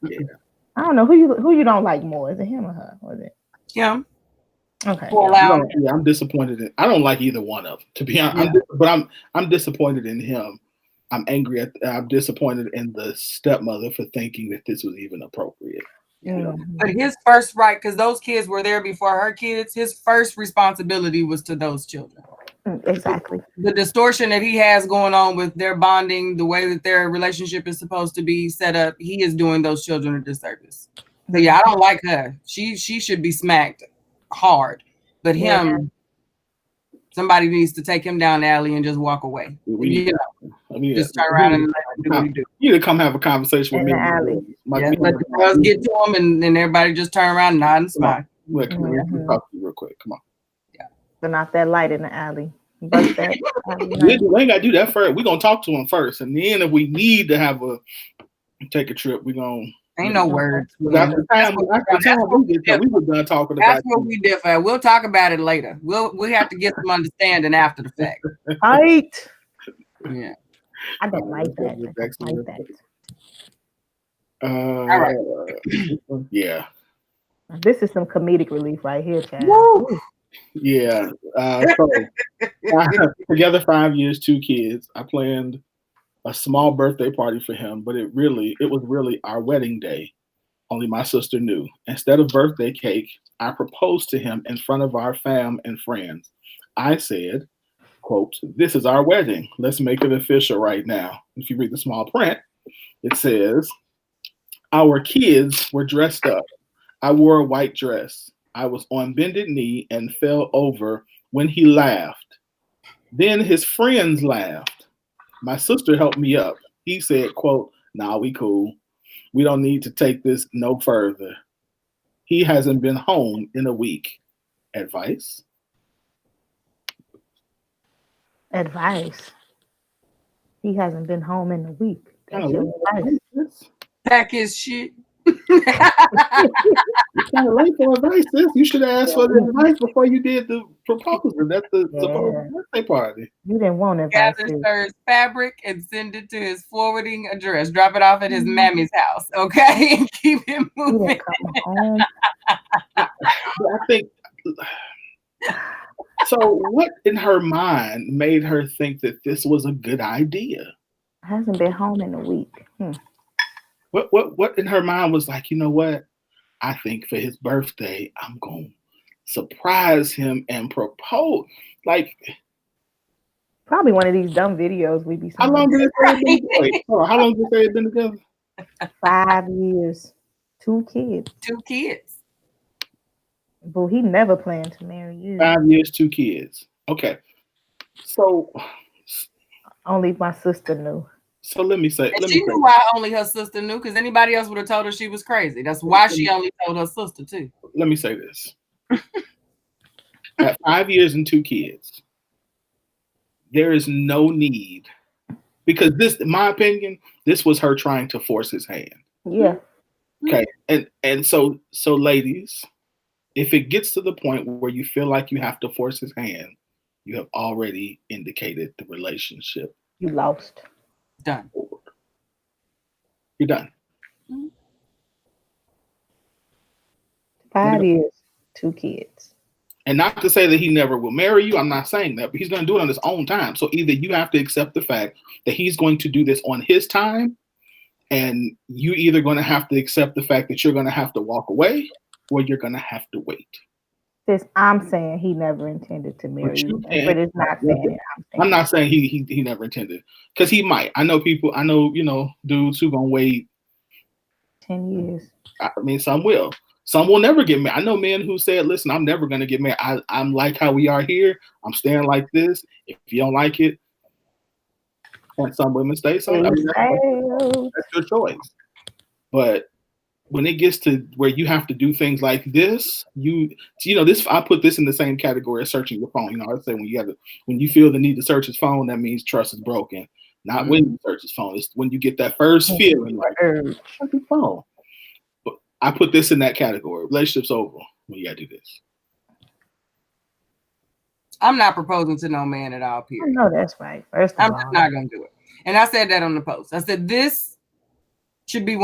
Yeah. I don't know who you don't like more. Is it him or her? Or is it Him. okay? Well, Yeah, I'm disappointed in. I don't like either one of them, to be honest. I'm disappointed in him. I'm disappointed in the stepmother for thinking that this was even appropriate. But his first right, because those kids were there before her kids, his first responsibility was to those children. Exactly. The distortion that he has going on with their bonding, the way that their relationship is supposed to be set up, he is doing those children a disservice. So yeah, I don't like her. She should be smacked hard. But him, somebody needs to take him down the alley and just walk away. Just turn around and let him do what he do. You need to come have a conversation with me. Let the girls get to him and everybody just turn around and nod and smile. Look, talk to you real quick. Come on. But not that light in the alley. But that we ain't gotta do that first. We're gonna talk to him first. And then if we need to take a trip, we're gonna ain't no words. After time we were done talking about that's what we differ. We'll talk about it later. We have to get some understanding after the fact. Right. Yeah. I don't like that. All right. Yeah. This is some comedic relief right here, Chad. Yeah. So together 5 years, 2 kids. I planned a small birthday party for him, but it was really our wedding day. Only my sister knew. Instead of birthday cake, I proposed to him in front of our fam and friends. I said, quote, "This is our wedding. Let's make it official right now." If you read the small print, it says, "Our kids were dressed up. I wore a white dress. I was on bended knee and fell over when he laughed. Then his friends laughed. My sister helped me up. He said, quote, 'Nah, we cool. We don't need to take this no further. He hasn't been home in a week. Advice?'" Advice. He hasn't been home in a week. That's your advice. Pack his shit. It's kind of late for advice, sis. You should have asked for the advice before you did the proposal. That's the supposed birthday party. You didn't want advice. Gather Sir's fabric and send it to his forwarding address. Drop it off at his mammy's house, okay? And keep it moving. I think. So, what in her mind made her think that this was a good idea? Hasn't been home in a week. What in her mind was like, you know what? I think for his birthday, I'm going to surprise him and propose. Like, probably one of these dumb videos we be seeing. How long did it say how long did it say it been together? 5 years. 2 kids. 2 kids. But he never planned to marry you. 5 years, 2 kids. Okay. So only my sister knew. So let me say. She knew why only her sister knew, because anybody else would have told her she was crazy. That's why she only told her sister too. Let me say this. At 5 years and 2 kids, there is no need, because this, in my opinion, this was her trying to force his hand. Yeah. Okay. And so ladies, if it gets to the point where you feel like you have to force his hand, you have already indicated the relationship. You lost. Done. You're done. 5 years, 2 kids. And not to say that he never will marry you. I'm not saying that, but he's going to do it on his own time. So either you have to accept the fact that he's going to do this on his time, and you either going to have to accept the fact that you're going to have to walk away, or you're going to have to wait. I'm saying he never intended to marry you, but it's not saying. I'm not saying he never intended, because he might. I know people. I know dudes who gonna wait 10 years. I mean, some will. Some will never get married. I know men who said, listen, I'm never going to get married. I'm like how we are here. I'm staying like this. If you don't like it, and some women stay. Some, I mean, that's your choice. But when it gets to where you have to do things like this, this, I put this in the same category as searching your phone. I say when you feel the need to search his phone, that means trust is broken. Not when you search his phone. It's when you get that first feeling like, check your phone. But I put this in that category. Relationship's over when you gotta do this. I'm not proposing to no man at all, period. No, that's right. First of I'm all, just not gonna do it. And I said that on the post. I said this should be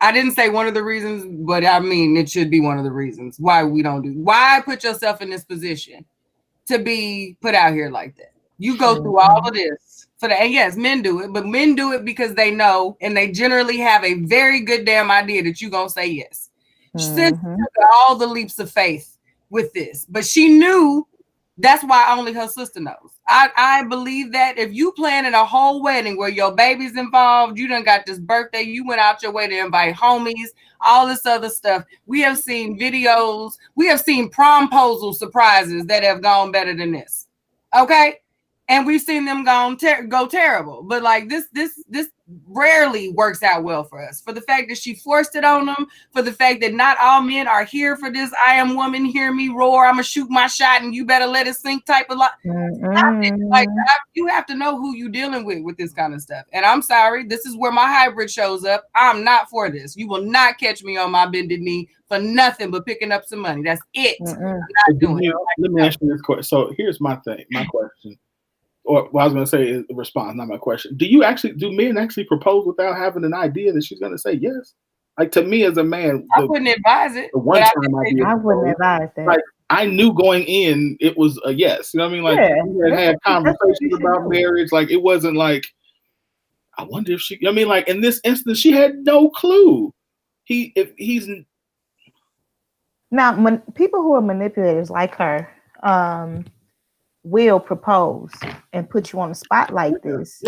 I didn't say one of the reasons, but I mean it should be one of the reasons why we don't do. Why put yourself in this position to be put out here like that? You go through all of this and yes, men do it, but men do it because they know and they generally have a very good damn idea that you're gonna say yes. Sis took all the leaps of faith with this, but she knew. That's why only her sister knows. I believe that if you planning a whole wedding where your baby's involved, you done got this birthday, you went out your way to invite homies, all this other stuff. We have seen videos, we have seen promposal surprises that have gone better than this. Okay? And we've seen them go terrible. But like this rarely works out well for us. For the fact that she forced it on them, for the fact that not all men are here for this I am woman, hear me roar, I'm gonna shoot my shot and you better let it sink type of you have to know who you dealing with this kind of stuff. And I'm sorry, this is where my hybrid shows up. I'm not for this. You will not catch me on my bended knee for nothing but picking up some money. That's it. I'm not doing it. Let me ask you this question. So here's my question. Or what I was going to say is a response, not my question. Do men actually propose without having an idea that she's going to say yes? Like, to me as a man, I wouldn't advise it. The one time I wouldn't advise that. Like, I knew going in it was a yes. You know what I mean? Like, we had conversations about marriage. Like, it wasn't like, I wonder if she. I mean, like in this instance, she had no clue. Now, when people who are manipulators like her, will propose and put you on the spot like this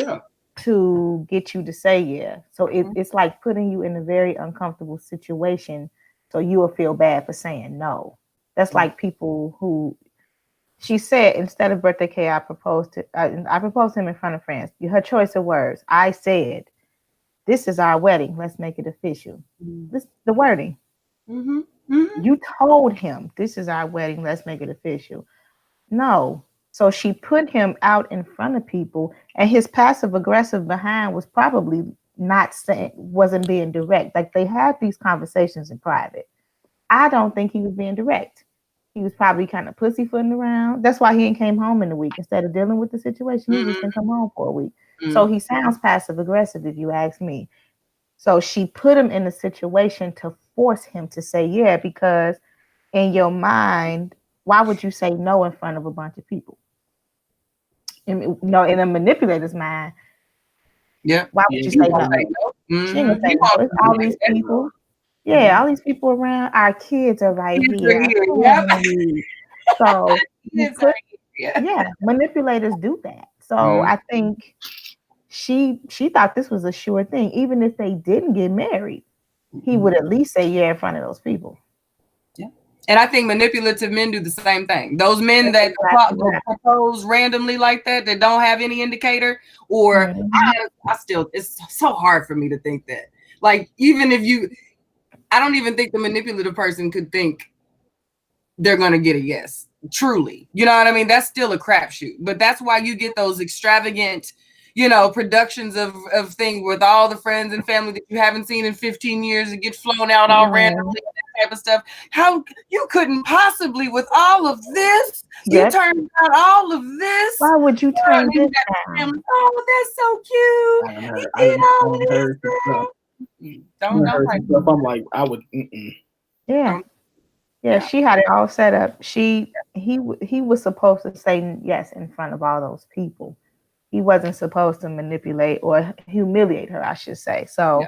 to get you to say yeah. So it's like putting you in a very uncomfortable situation so you will feel bad for saying no. That's like people who, she said, instead of birthday cake, I proposed to him in front of friends. Her choice of words. I said, this is our wedding. Let's make it official. This the wording. You told him, this is our wedding. Let's make it official. No. So she put him out in front of people, and his passive aggressive behind was probably wasn't being direct. Like, they had these conversations in private. I don't think he was being direct. He was probably kind of pussyfooting around. That's why he came home in a week instead of dealing with the situation. He just didn't come home for a week. So he sounds passive aggressive, if you ask me. So she put him in a situation to force him to say yeah, because in your mind, why would you say no in front of a bunch of people? In a manipulator's mind, why would you say no? She ain't gonna say no. It's all these people. Yeah, all these people around. Our kids are right here. So manipulators do that. So I think she thought this was a sure thing. Even if they didn't get married, he would at least say yeah in front of those people. And I think manipulative men do the same thing. Those men that propose randomly like that don't have any indicator, or it's so hard for me to think that. Like, even if I don't even think the manipulative person could think they're going to get a yes. Truly. You know what I mean? That's still a crapshoot. But that's why you get those extravagant, productions of things with all the friends and family that you haven't seen in 15 years and get flown out all randomly. Type of stuff. How you couldn't possibly, with all of this, you turned out all of this. Why would you turn this down? Oh, that's so cute. He did all of this. Don't. I'm like, I would. Yeah. She had it all set up. He was supposed to say yes in front of all those people. He wasn't supposed to manipulate or humiliate her, I should say. So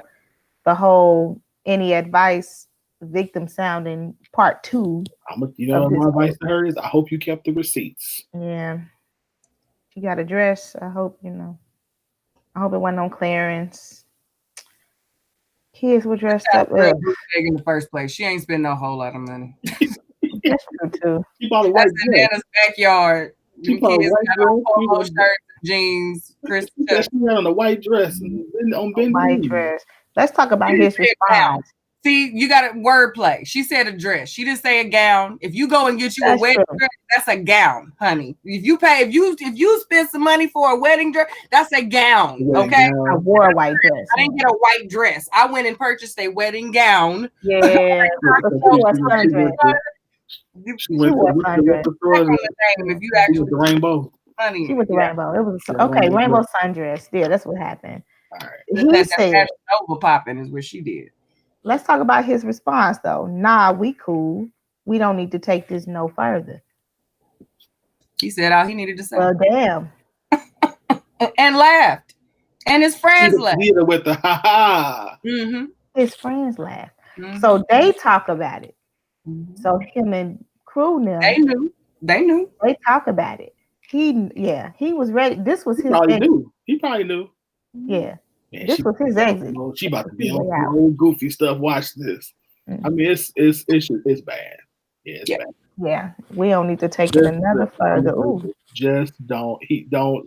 the whole any advice. Victim sounding part 2. My advice to her is I hope you kept the receipts. Yeah. She got a dress. I hope it wasn't on clearance. Kids were dressed Child up. real Ugh, big in the first place. She ain't spending a whole lot of money. that's true too. She bought a white That's in dress. Nana's backyard. She Them bought a kids white got on dress. She polo was- shirts, jeans, Chris She said she had on a white dress and on bending White knees. dress. Let's talk about You his said gown. response. See, you got a wordplay. She said a dress. She didn't say a gown. If you go and get you a That's wedding true. dress, that's a gown, honey. If you spend some money for a wedding dress, that's a gown. Wedding Okay. gown. I wore a white dress. I didn't get a white dress. I went and purchased a wedding gown. Yeah, but she wore a sundress. She went wore to a the sundress. store. Check on the name if you She actually was the rainbow. money. She was the Yeah. rainbow. It was Yeah, okay. rainbow Rainbow sundress. Yeah, that's what happened. All right. He That said, Fashion Nova popping is what she did. let's talk about his response though. Nah, we cool. We don't need to take this no further. He said all he needed to say Well, damn. and laughed. And his friends laughed. Hit her with the ha ha. Mm-hmm. His friends laughed. Mm-hmm. So they talk about it. So him and crew now, They knew. They knew. they talk about it. He was ready. This was He his probably exit. knew. He probably knew. Yeah. Man, This was his exit. She about to be Way on out. some old goofy stuff. Watch this. I mean, it's bad. Yeah, it's Yeah. bad. Yeah. We don't need to take it another further. Ooh. Just don't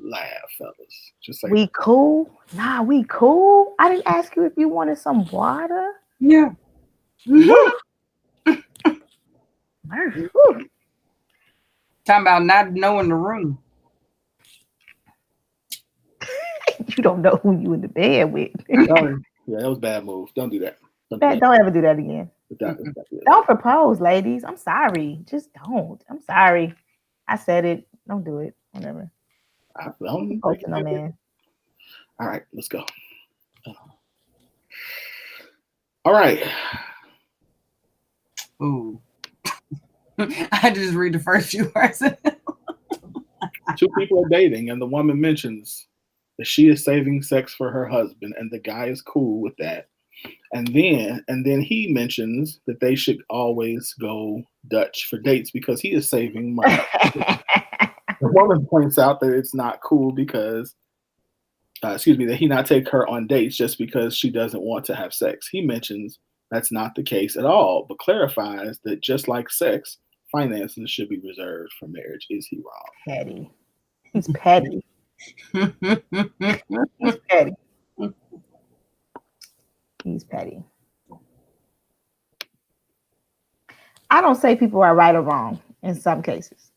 laugh, fellas. Just like We cool? Nah, we cool. I didn't ask you if you wanted some water. Yeah. Murph, whew. Talking about not knowing the room. You don't know who you in the bed with. yeah, that was a bad move. Don't do that. Don't do that. Don't ever do that again. Don't- Don't propose, ladies. I'm sorry. Just don't. I'm sorry. I said it. Don't do it. Whatever. I don't Propose to no man. All right, let's go. All right. Ooh. I just read the first few words. Two people are dating, and the woman mentions that she is saving sex for her husband, and the guy is cool with that. And then he mentions that they should always go Dutch for dates because he is saving money. The woman points out that it's not cool because, that he not take her on dates just because she doesn't want to have sex. He mentions that's not the case at all, but clarifies that just like sex, finances should be reserved for marriage. Is he wrong? Petty. He's petty. He's petty. He's petty. I don't say people are right or wrong in some cases.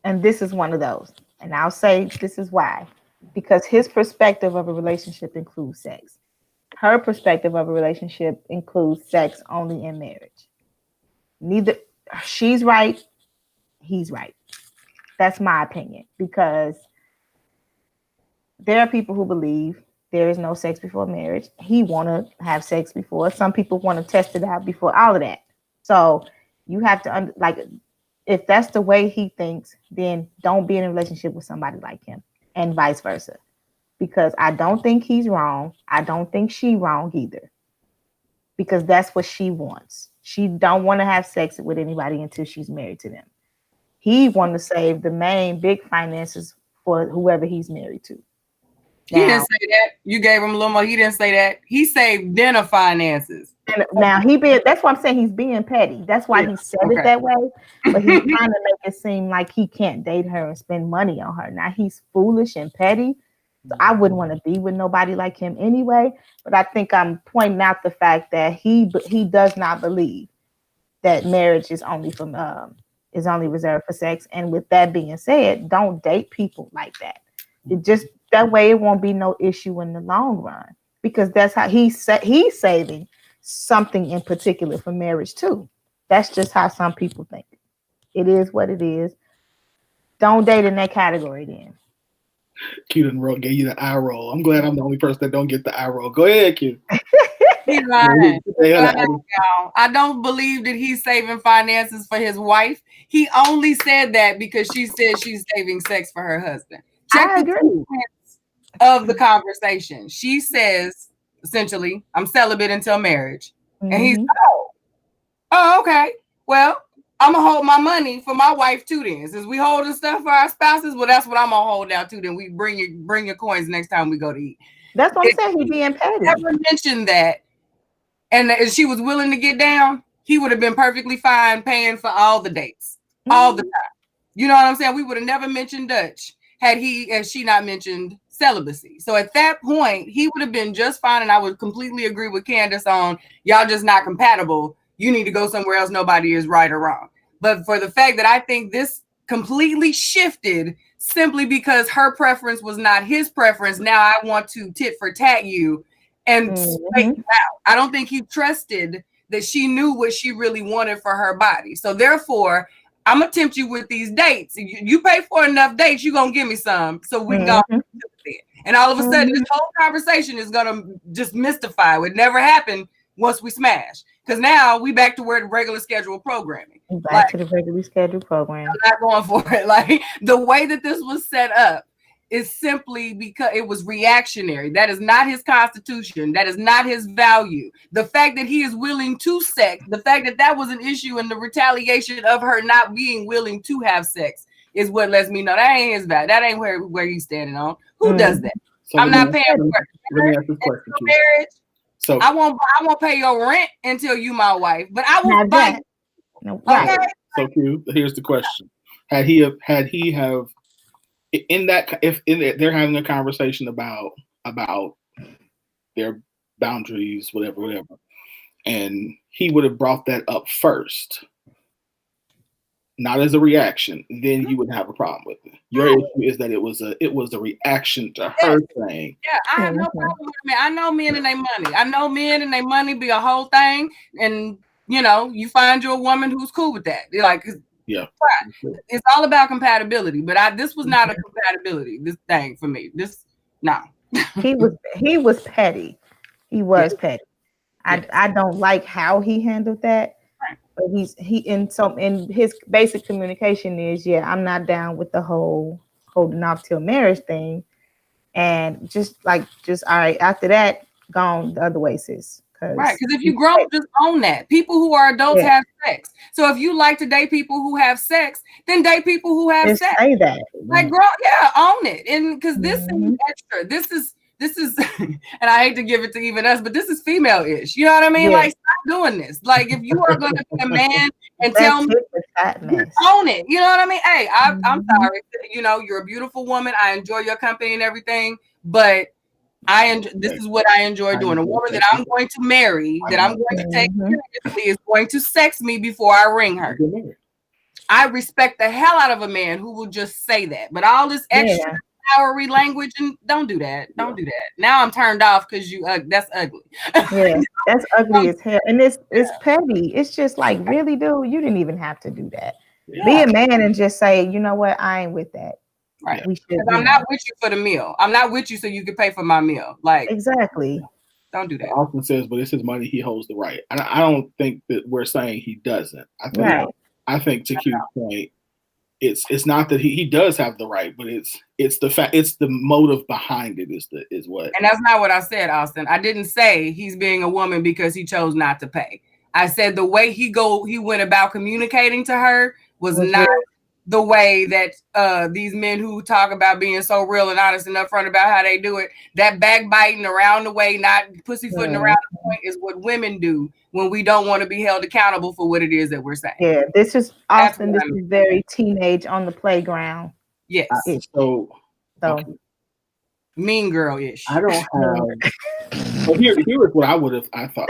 And this is one of those. And I'll say this is why. Because his perspective of a relationship includes sex. Her perspective of a relationship includes sex only in marriage. Neither she's right, he's right. That's my opinion. Because there are people who believe there is no sex before marriage. He want to have sex before. Some people want to test it out before all of that. So you have to if that's the way he thinks, then don't be in a relationship with somebody like him, and vice versa. Because I don't think he's wrong. I don't think she's wrong either. Because that's what she wants. She don't want to have sex with anybody until she's married to them. He want to save the main big finances for whoever he's married to. He didn't say that. You gave him a little more. He didn't say that. He saved dinner finances. And now that's why I'm saying he's being petty. That's why he said it that way. But he's trying to make it seem like he can't date her and spend money on her. Now he's foolish and petty. So I wouldn't want to be with nobody like him anyway. But I think I'm pointing out the fact that he does not believe that marriage is only reserved for sex. And with that being said, don't date people like that. That way it won't be no issue in the long run, because that's how he's saving something in particular for marriage too. That's just how some people think. It is what it is. Don't date in that category then. Q done gave you the eye roll. I'm glad I'm the only person that don't get the eye roll. Go ahead, Q. He's lying. I don't believe that he's saving finances for his wife. He only said that because she said she's saving sex for her husband. I agree. Of the conversation, she says essentially, "I'm celibate until marriage," and he's oh, okay. Well, I'm gonna hold my money for my wife too. Then, since we holding stuff for our spouses, well, that's what I'm gonna hold down too. Then we bring your coins next time we go to eat. That's what I'm saying. He's being petty. Never mentioned that and she was willing to get down, he would have been perfectly fine paying for all the dates, all the time. You know what I'm saying? We would have never mentioned Dutch had she not mentioned celibacy. So at that point, he would have been just fine. And I would completely agree with Candace on y'all just not compatible. You need to go somewhere else. Nobody is right or wrong. But for the fact that I think this completely shifted simply because her preference was not his preference. Now I want to tit for tat you and straighten out. I don't think he trusted that she knew what she really wanted for her body. So therefore, I'm gonna tempt you with these dates. You pay for enough dates, you're gonna give me some so we can go. And all of a sudden, this whole conversation is gonna just mystify. It never happened once we smash. Because now we back to where the regular scheduled programming. Back to the regularly scheduled program. I'm not going for it. Like the way that this was set up is simply because it was reactionary. That is not his constitution. That is not his value. The fact that he is willing to sex, the fact that that was an issue in the retaliation of her not being willing to have sex is what lets me know that ain't his value. That ain't where he's standing on. Who does that? So I'm not paying for marriage. So I won't pay your rent until you my wife, but I will buy. No, okay. So Q, here's the question: Had he have in that if they're having a conversation about their boundaries, whatever, and he would have brought that up first, not as a reaction, then you wouldn't have a problem with it. Your issue is that it was a reaction to her saying. Yeah, I have no problem with it. I know men and their money. I know men and their money be a whole thing, and you find you a woman who's cool with that. You're like, yeah, it's all about compatibility. But this was not a compatibility. This thing for me. No. He was petty. He was petty. I don't like how he handled that. But in his basic communication is, I'm not down with the whole holding off till marriage thing, and just all right after that, gone the other way, sis. Right, because if you grow, just own that. People who are adults have sex. So if you like to date people who have sex, then date people who have just sex. Say that, like, grow, own it, and because this is extra. This is, and I hate to give it to even us, but this is female-ish. You know what I mean? Like, stop doing this. Like, if you are going to be a man and tell me, own it. You know what I mean? Hey, I'm sorry. You're a beautiful woman. I enjoy your company and everything, but this is what I enjoy doing. A woman that I'm going to marry, that I'm going to take seriously, is going to sex me before I ring her. I respect the hell out of a man who will just say that. But all this extra flowery language, and don't do that. Don't do that. Now I'm turned off because that's ugly. Yeah, that's ugly as hell. And it's petty. It's just like, really, dude, you didn't even have to do that. Yeah. Be a man and just say, you know what, I ain't with that. Right. I'm not with you for the meal. I'm not with you so you can pay for my meal. Like, exactly. Don't do that. Austin says, but it's his money. He holds the right. And I don't think that we're saying he doesn't. I think to Q's point, it's not that he does have the right, but it's the fact, it's the motive behind it is what. And that's not what I said, Austin. I didn't say he's being a woman because he chose not to pay. I said the way he went about communicating to her was not the way that these men who talk about being so real and honest and upfront about how they do it, that backbiting around the way, not pussyfooting around the point, is what women do when we don't want to be held accountable for what it is that we're saying. Yeah, this is Austin. This is very teenage on the playground. Yes. So okay. Mean girl-ish. I don't have. Well, here is what I thought.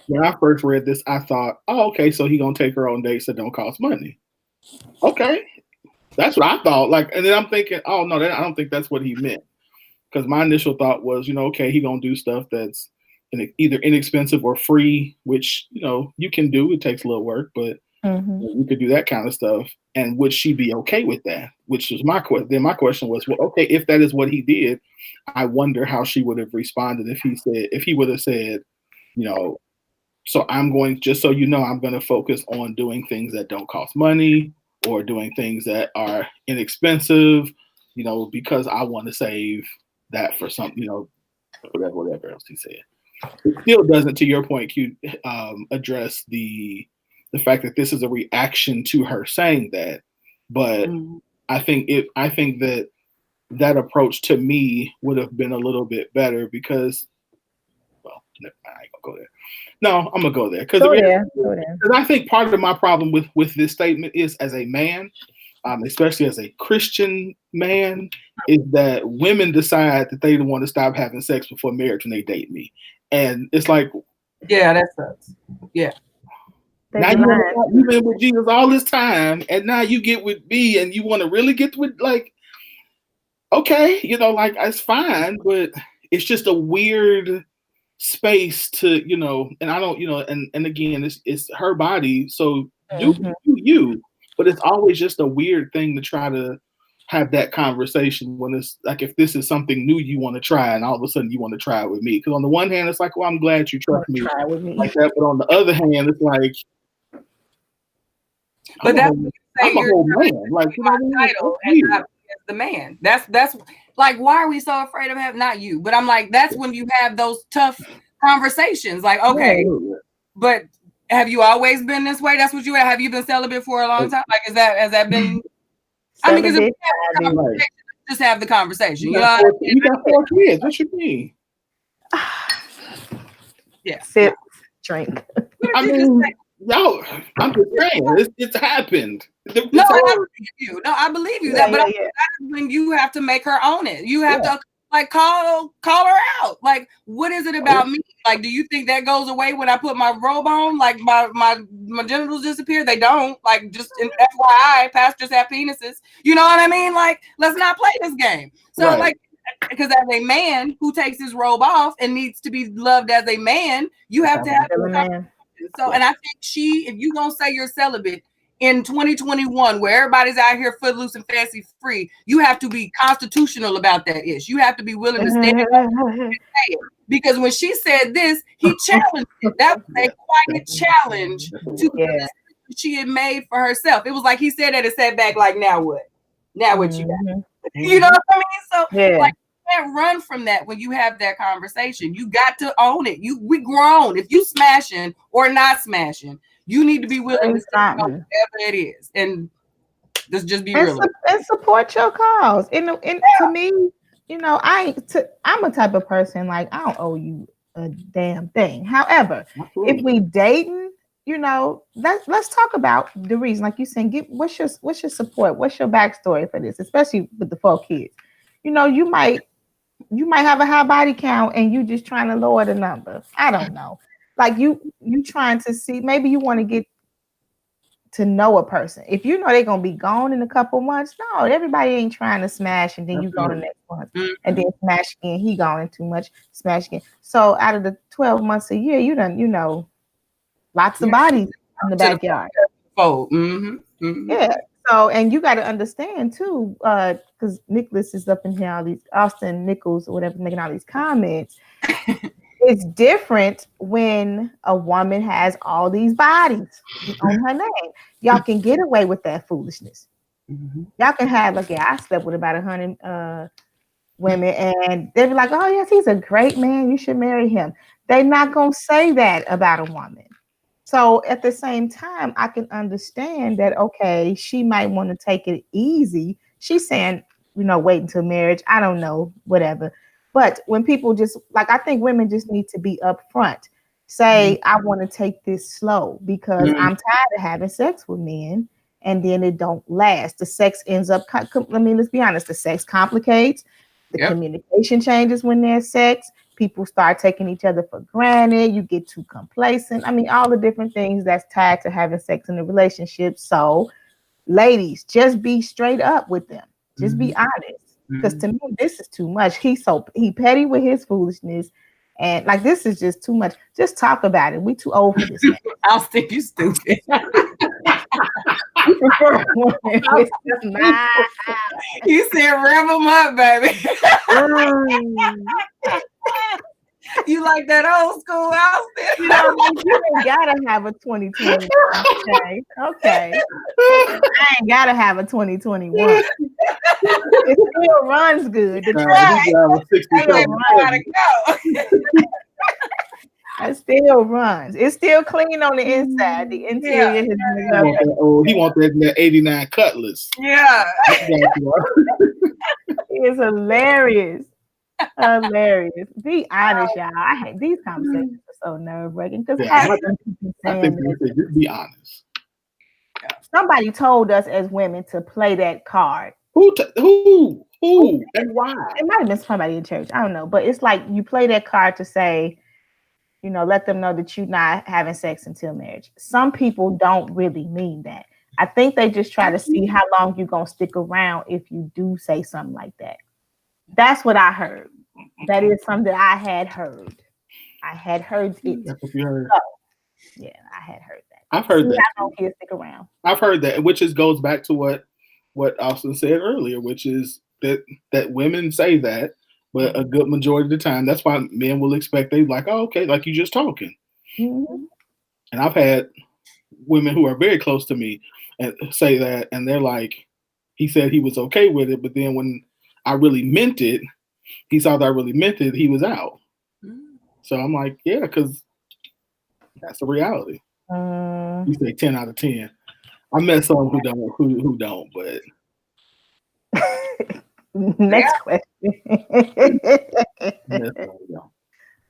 When I first read this, I thought, oh, okay, so he gonna take her on dates that don't cost money. Okay. That's what I thought. Like, and then I'm thinking, oh no, I don't think that's what he meant. Because my initial thought was, okay, he gonna do stuff that's either inexpensive or free, which you can do. It takes a little work, but you could do that kind of stuff. And would she be okay with that? Which was my question. Then my question was, well, okay, if that is what he did, I wonder how she would have responded if he would have said, so I'm going, just so you know, I'm going to focus on doing things that don't cost money or doing things that are inexpensive, because I want to save that for something, whatever else he said. It still doesn't, to your point, Q, address the fact that this is a reaction to her saying that. But I think that approach to me would have been a little bit better because, well, I ain't gonna go there. No, I'm gonna go there because Go there. I think part of my problem with this statement is, as a man, especially as a Christian man, is that women decide that they don't want to stop having sex before marriage when they date me, and it's like, Yeah, that sucks. Yeah. now you've been with Jesus all this time, and now you get with me, and you want to really get with, like, okay, you know, like, it's fine, but it's just a weird space to, you know, and I don't, you know, and again, it's her body, so do you, but it's always just a weird thing to try to have that conversation when it's like, if this is something new you want to try, and all of a sudden you want to try it with me, because on the one hand it's like, well, I'm glad you trust me like that, but on the other hand it's like, but that's I'm a whole man, like, you know, title and not as the man. That's like, why are we so afraid of having, not you, but I'm like, that's when you have those tough conversations, like, okay, but have you always been this way? That's what you have you been celibate for a long time? Like, has that been, I mean, because just have the conversation. You know, you got 4 kids. What you mean? Yeah. Sip, drink. I mean, yo, I'm just saying, it's happened. No, I believe you. No, I believe you. But that's when you have to make her own it. You have to, like, call her out. Like, what is it about me? Like, do you think that goes away when I put my robe on? Like, my genitals disappear? They don't. Like, just FYI, pastors have penises. You know what I mean? Like, let's not play this game. So, like, because as a man who takes his robe off and needs to be loved as a man, you have to have a man. So, and I think if you gonna say you're celibate in 2021, where everybody's out here footloose and fancy free, you have to be constitutional about that issue. You have to be willing to stand up and say it. Because when she said this, he challenged it. That was a quiet challenge to the she had made for herself. It was like he said that and sat back like, now what? Now what you got? You know what I mean? So like, you can't run from that when you have that conversation. You got to own it. We grown. If you smashing or not smashing, you need to be willing to say whatever it is, and just be real and support your cause. To me, you know, I'm a type of person, like, I don't owe you a damn thing. However, if we dating, you know, let's talk about the reason. Like you saying, what's your support? What's your backstory for this? Especially with the 4 kids. You know, you might have a high body count and you just trying to lower the number. I don't know. Like you trying to see, maybe you want to get to know a person. If you know they're gonna be gone in a couple months, no, everybody ain't trying to smash and then you go the next month and then smash again. He gone in too much, smash again. So out of the 12 months a year, you know, lots of bodies in the backyard. Yeah. So, and you got to understand too, because Nicholas is up in here, all these Austin Nichols or whatever, making all these comments. It's different when a woman has all these bodies on her name. Y'all can get away with that foolishness. Y'all can have, like, I slept with about 100 women, and they'll be like, oh yes, he's a great man, you should marry him. They're not gonna say that about a woman. So at the same time, I can understand that, okay, she might want to take it easy. She's saying, you know, wait until marriage. I don't know, whatever. But when people just, like, I think women just need to be upfront. Say, I want to take this slow because I'm tired of having sex with men, and then it don't last. The sex ends up, let's be honest, the sex complicates. The communication changes when there's sex. People start taking each other for granted. You get too complacent. I mean, all the different things that's tied to having sex in a relationship. So, ladies, just be straight up with them. Just be honest. Because to me, this is too much. He petty with his foolishness. And, like, this is just too much. Just talk about it. We too old for this. I'll think you stupid. You said rev them up, baby. You like that old school house? You know, you ain't gotta have a 2020. Okay. I ain't gotta have a 2021. It still runs good. The it still runs. It's still clean on the inside. The interior he want that 89 Cutlass. Yeah. It's hilarious. Hilarious. Be honest, y'all. I hate these conversations are so nerve-wracking because Yeah, half I of them people I saying think that they say, just be honest. somebody told us as women to play that card. Who, and why? It might have been somebody in church. I don't know. But it's like you play that card to say, you know, let them know that you're not having sex until marriage. Some people don't really mean that. I think they just try to see how long you're going to stick around if you do say something like that. That's what I heard. That is something that I had heard. I had heard it. That's what you heard. So, yeah, I had heard that. I've heard See that. how long kids stick around. I've heard that, which is goes back to what Austin said earlier, which is that women say that, but a good majority of the time, that's why men will expect they like, oh, okay, like you just talking. Mm-hmm. And I've had women who are very close to me and say that, and they're like, he said he was okay with it, but then when I really meant it, he saw that I really meant it, he was out. So I'm like, yeah, because that's the reality. You say 10 out of 10. I met some who don't, but next question.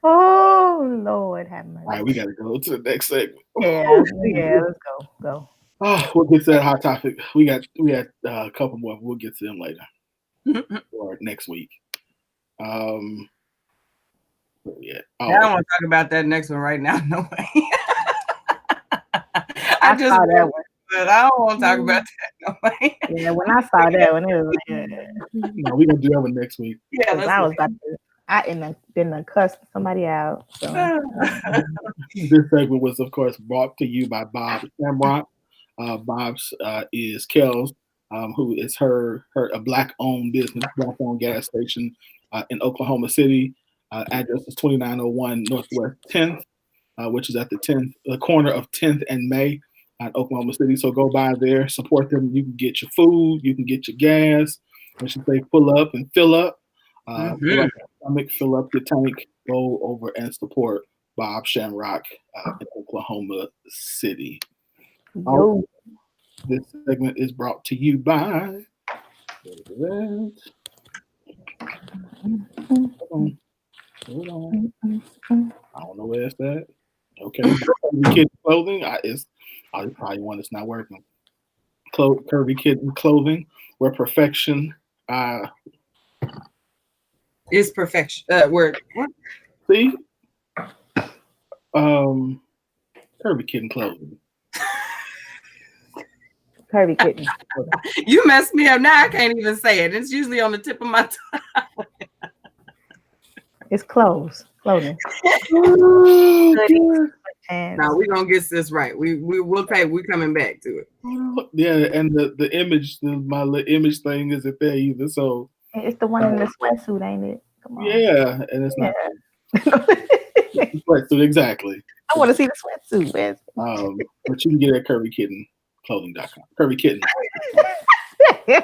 Oh Lord, have mercy. All right, we gotta go to the next segment. Yeah, let's go. Oh, we'll get to that hot topic. We had a couple more. We'll get to them later or next week. Yeah. I don't want to talk about that next one right now. No way. I just saw that one. But I don't want to talk about that. No way. Yeah, when I saw that one, it was like, no, we're gonna do that one next week. Yeah, I was about to. I didn't cuss somebody out. So. This segment was, of course, brought to you by Bob Shamrock. Bob's is Kel's, who is a black-owned business, black-owned gas station in Oklahoma City. Address is 2901 Northwest 10th, which is at the corner of 10th and May at Oklahoma City. So go by there, support them. You can get your food, you can get your gas. I should say pull up and fill up. Fill up your stomach, fill up your tank, go over and support Bob Shamrock in Oklahoma City. This segment is brought to you by Hold on. I don't know where it's at. Okay. Curvy Kitten Clothing. It's probably one that's not working. Curvy Kitten Clothing, where perfection is perfection. Word. See? Curvy Kitten Clothing. Curvy Kitten. You messed me up. Now I can't even say it. It's usually on the tip of my tongue. It's clothing. Now we're gonna get this right. We'll pay. We're coming back to it. Yeah, and the image, my image thing isn't there either. So it's the one in the sweatsuit, ain't it? Come on. Yeah, and it's not sweatsuit exactly. I want to see the sweatsuit. But you can get it at curvykittenclothing.com. Curvy Kitten. She's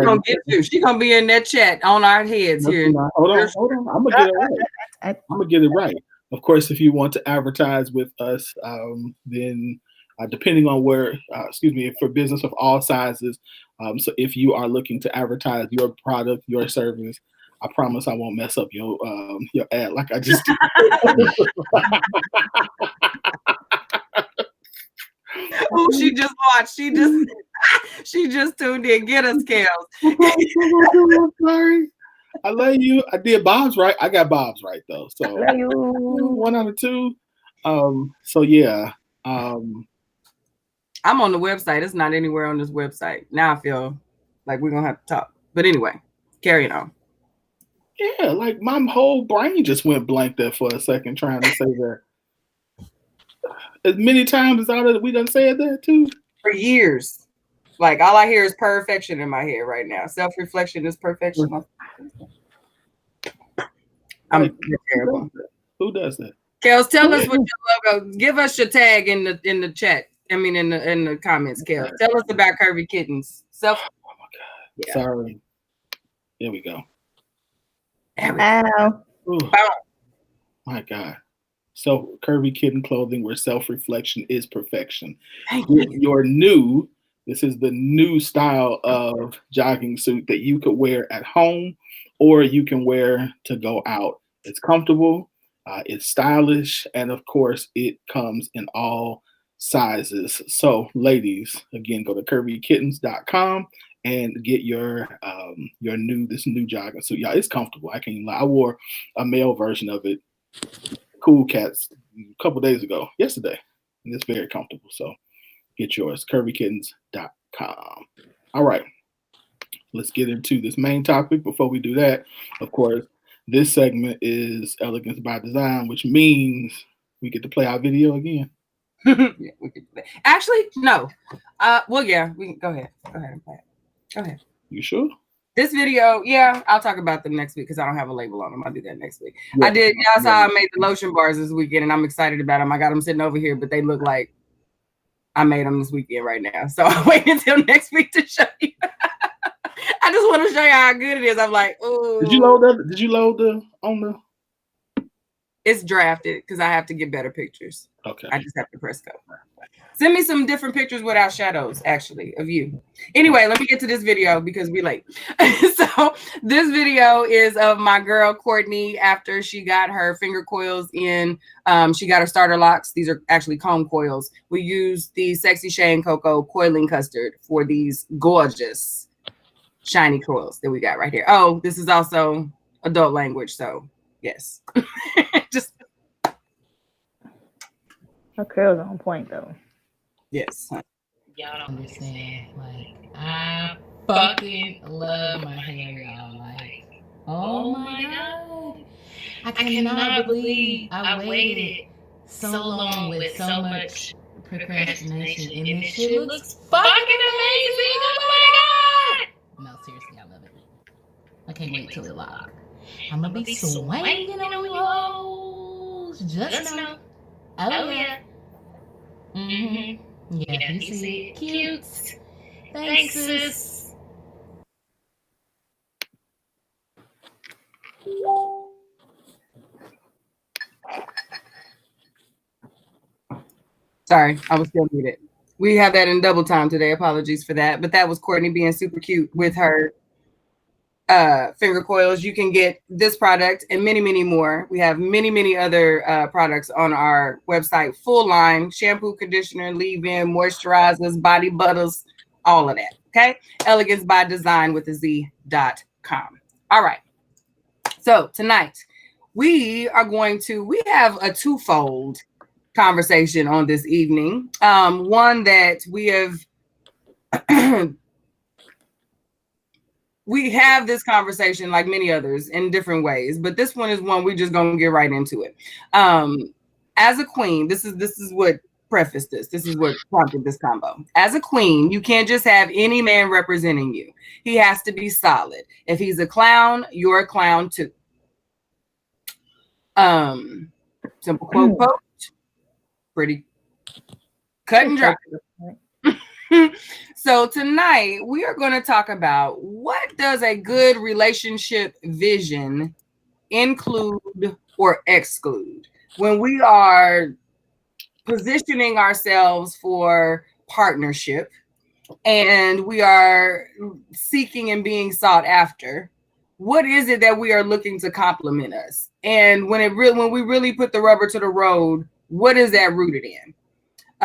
gonna get you. She's gonna be in that chat on our heads here. Hold on. I'm gonna get it right. I'm gonna get it right. Of course, if you want to advertise with us, then depending on where, for business of all sizes. So if you are looking to advertise your product, your service, I promise I won't mess up your ad like I just did. Oh, she just watched. She just tuned in. Get us, Kels. I'm sorry. I love you. I did Bob's right. I got Bob's right though. So 1 out of 2. So yeah. I'm on the website. It's not anywhere on this website. Now I feel like we're gonna have to talk. But anyway, carry on. Yeah, like my whole brain just went blank there for a second trying to say that. As many times as we done said that too. For years. Like all I hear is perfection in my head right now. Self-reflection is perfection. I'm terrible. Who does that? Kels, tell us what your logo. Give us your tag in the chat. I mean in the comments, Kels. Tell us about Curvy Kittens. Oh my God. Yeah. Sorry. Here we go. My God. So Curvy Kitten Clothing, where self-reflection is perfection. Get your new This is the new style of jogging suit that you could wear at home or you can wear to go out. It's comfortable, it's stylish, and of course, it comes in all sizes. So, ladies, again, go to curvykittens.com and get your this new jogging suit. Yeah, it's comfortable. I can't lie. I wore a male version of it, Cool Cats, a couple days ago, yesterday, and it's very comfortable. So get yours, curvykittens.com. All right, let's get into this main topic. Before we do that, of course, this segment is Elegance by Design, which means we get to play our video again. Yeah, we could. Actually, no. Well, yeah, we can go ahead. Go ahead and play it. Go ahead. You sure? This video, yeah, I'll talk about them next week because I don't have a label on them. I'll do that next week. Yeah. I did. That's how I made the lotion bars this weekend, and I'm excited about them. I got them sitting over here, but they look like I made them this weekend right now. So I'll wait until next week to show you. I just want to show you how good it is. I'm like, oh. Did you load the on the? It's drafted because I have to get better pictures. Okay. I just have to press go. Send me some different pictures without shadows, actually, of you. Anyway, let me get to this video because we're late. So this video is of my girl Courtney after she got her finger coils in. She got her starter locks. These are actually comb coils. We use the Sexy Shea and Cocoa coiling custard for these gorgeous shiny coils that we got right here. Oh, this is also adult language, so yes. Just Her curls are on point though. yes. Y'all don't understand. Like, I fucking love my hair, y'all. Like, oh my god. I cannot believe I waited so long with so much procrastination. And this shit looks fucking amazing. Oh my god. No, seriously, I love it. I can't wait till it lock. I'm gonna be swinging on you hoes. Just know. Oh yeah. Mm-hmm. Yeah, you see it. Cute. Thanks, sis. Sorry, I was still muted. We have that in double time today. Apologies for that. But that was Courtney being super cute with her finger coils. You can get this product and many, many more. We have many, many other products on our website. Full line, shampoo, conditioner, leave-in, moisturizers, body butters, all of that. Okay? Elegance by Design with a Z.com. All right. So tonight, we have a twofold conversation on this evening. One that we have we have this conversation like many others in different ways, but this one is one we just gonna get right into it. As a queen, this is what prefaced this. This is what prompted this combo. As a queen, you can't just have any man representing you. He has to be solid. If he's a clown, you're a clown too. Simple quote. Pretty cut and dry. So tonight we are going to talk about what does a good relationship vision include or exclude when we are positioning ourselves for partnership and we are seeking and being sought after. What is it that we are looking to complement us? And when we really put the rubber to the road, what is that rooted in?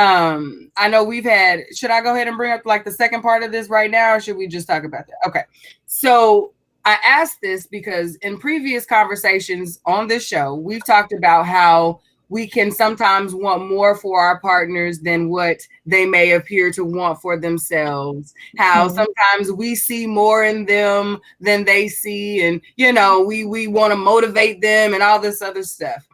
I know we've had, should I go ahead and bring up like the second part of this right now, or should we just talk about that? Okay. So I asked this because in previous conversations on this show, we've talked about how we can sometimes want more for our partners than what they may appear to want for themselves. How sometimes we see more in them than they see. And, you know, we want to motivate them and all this other stuff.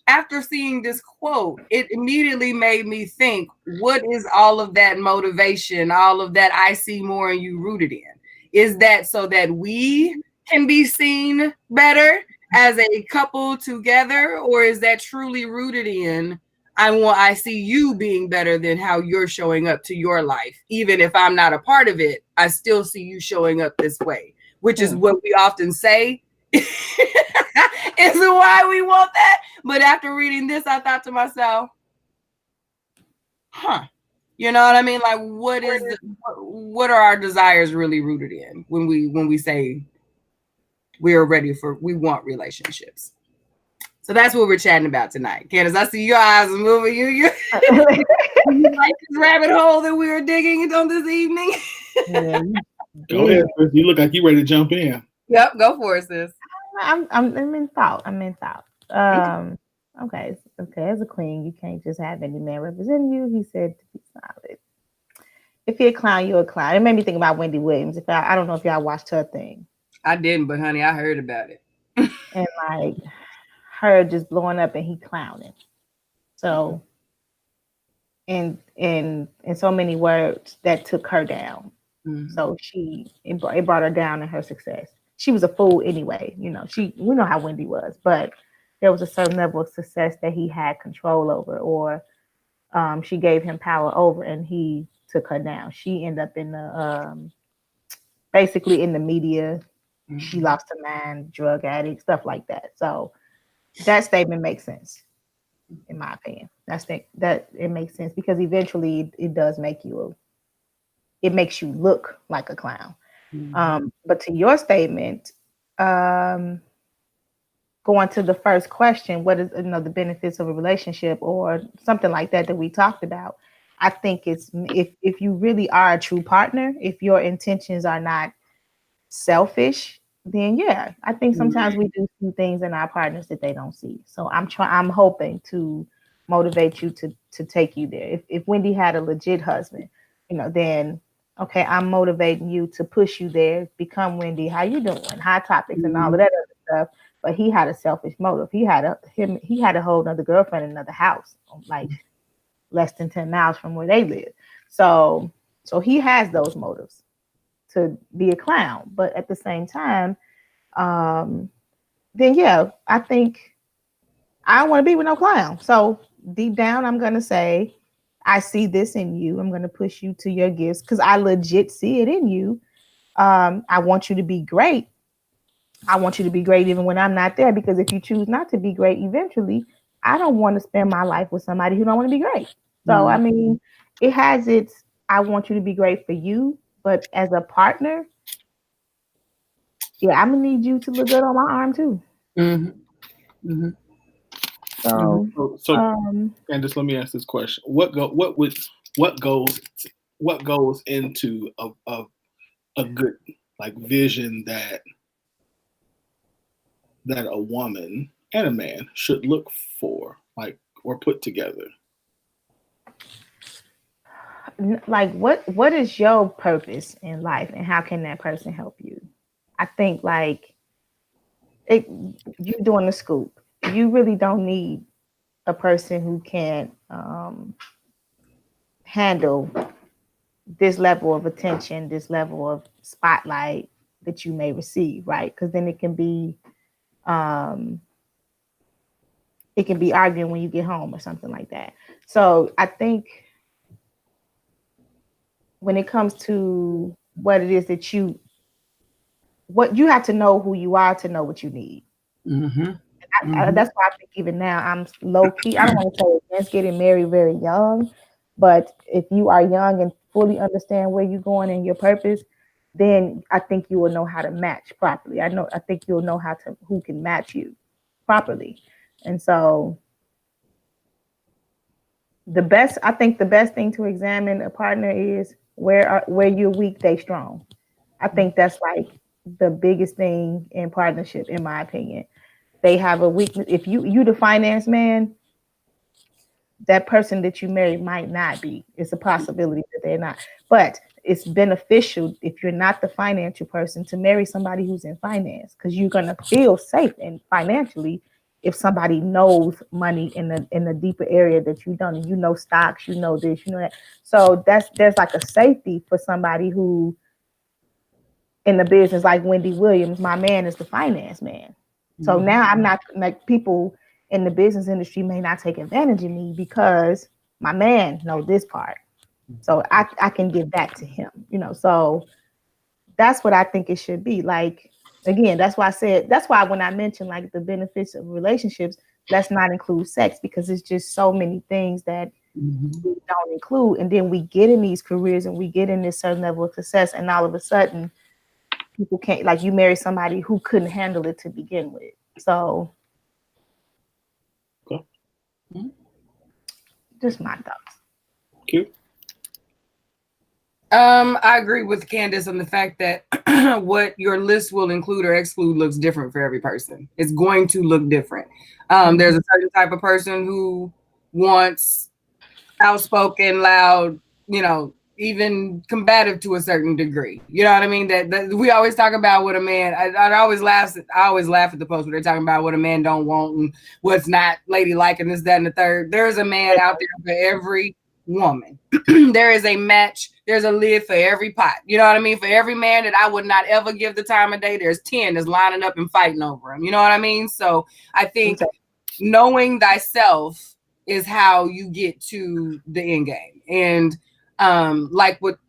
After seeing this quote, it immediately made me think, what is all of that motivation, all of that I see more in you rooted in? Is that so that we can be seen better as a couple together? Or is that truly rooted in, I see you being better than how you're showing up to your life? Even if I'm not a part of it, I still see you showing up this way, which is what we often say is why we want that. But after reading this, I thought to myself, You know what I mean? Like, what are our desires really rooted in when we say we want relationships? So that's what we're chatting about tonight. Candace, I see your eyes are moving. You like this rabbit hole that we were digging on this evening? Yeah, Go ahead, sis. You look like you ready to jump in. Yep, go for it, sis. I'm in thought. Okay. As a queen, you can't just have any man representing you. He said to be solid. If you're a clown, you're a clown. It made me think about Wendy Williams. I don't know if y'all watched her thing. I didn't, but honey, I heard about it. And like her just blowing up and he clowning. So in so many words that took her down. Mm-hmm. So it brought her down in her success. She was a fool anyway, we know how Wendy was, but there was a certain level of success that he had control over, or she gave him power over, and he took her down. She ended up in the basically in the media. Mm-hmm. She lost her mind, drug addict, stuff like that. So that statement makes sense, in my opinion. That it makes sense because eventually it does make you it makes you look like a clown. Mm-hmm. But to your statement, going to the first question, what is the benefits of a relationship or something like that we talked about? I think it's if you really are a true partner, if your intentions are not selfish, then yeah, I think sometimes we do see things in our partners that they don't see. So I'm hoping to motivate you to take you there. If Wendy had a legit husband, then okay, I'm motivating you to push you there, become Wendy. How you doing? Hot topics and all of that other stuff. But he had a selfish motive. He had a whole other girlfriend in another house, like less than 10 miles from where they live. So he has those motives to be a clown. But at the same time, then yeah, I think I don't want to be with no clown. So deep down, I'm gonna say, I see this in you. I'm gonna push you to your gifts because I legit see it in you. I want you to be great. I want you to be great even when I'm not there, because if you choose not to be great, eventually, I don't want to spend my life with somebody who don't want to be great. So, I mean, it has its, I want you to be great for you, but as a partner, yeah, I'm going to need you to look good on my arm too. Mm-hmm. Mm-hmm. So, Candace, let me ask this question. What goes into a good vision that a woman and a man should look for, or put together? Like what is your purpose in life, and how can that person help you? I think you're doing the scoop. You really don't need a person who can handle this level of attention, this level of spotlight that you may receive, right? Because then it can be arguing when you get home or something like that. So I think when it comes to what it is that you have to know who you are to know what you need. Mm-hmm. That's why I think even now I'm low key. I don't want to say against getting married very young, but if you are young and fully understand where you're going and your purpose, then I think you will know how to match properly. I think you'll know who can match you properly. And so the best thing to examine a partner is where you're weak, they strong. I think that's the biggest thing in partnership, in my opinion. They have a weakness. If you the finance man, that person that you marry might not be. It's a possibility that they're not. But it's beneficial if you're not the financial person to marry somebody who's in finance, because you're gonna feel safe and financially if somebody knows money in the deeper area that you don't. You know stocks, you know this, you know that. So there's like a safety for somebody who in the business, like Wendy Williams. My man is the finance man. So now I'm not people in the business industry may not take advantage of me because my man knows this part. So I can give that to him, so that's what I think it should be. Again, that's why when I mentioned the benefits of relationships, let's not include sex, because it's just so many things that we don't include, and then we get in these careers and we get in this certain level of success, and all of a sudden people can't, like, you marry somebody who couldn't handle it to begin with. So Okay. just my thoughts. Cute. I agree with Candace on the fact that what your list will include or exclude looks different for every person. It's going to look different. There's a certain type of person who wants outspoken, loud, even combative to a certain degree. You know what I mean? That we always talk about what a man. I always laugh at the post where they're talking about what a man don't want and what's not ladylike and this, that, and the third. There's a man out there for every woman. There is a match. There's a lid for every pot. You know what I mean? For every man that I would not ever give the time of day, there's 10 that's lining up and fighting over him. You know what I mean? So I think knowing thyself is how you get to the end game. And like what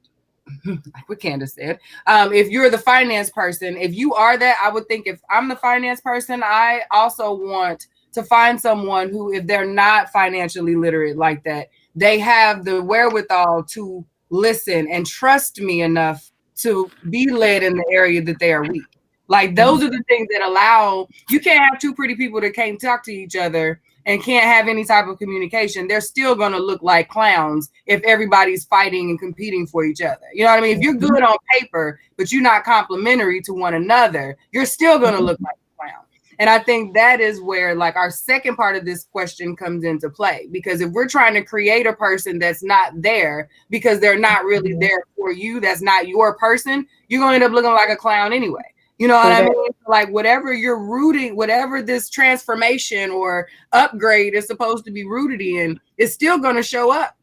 Candace said, if you're the finance person, if you are that, I would think if I'm the finance person, I also want to find someone who, if they're not financially literate like that, they have the wherewithal to listen and trust me enough to be led in the area that they are weak. Like those are the things that allow, you can't have two pretty people that can't talk to each other and can't have any type of communication. They're still going to look like clowns if everybody's fighting and competing for each other. You know what I mean? If you're good on paper, but you're not complimentary to one another, you're still going to look like a clown. And I think that is where like our second part of this question comes into play, because if we're trying to create a person that's not there because they're not really there for you, that's not your person, you're going to end up looking like a clown anyway. You know what I mean? Like whatever you're rooting, whatever this transformation or upgrade is supposed to be rooted in, is still going to show up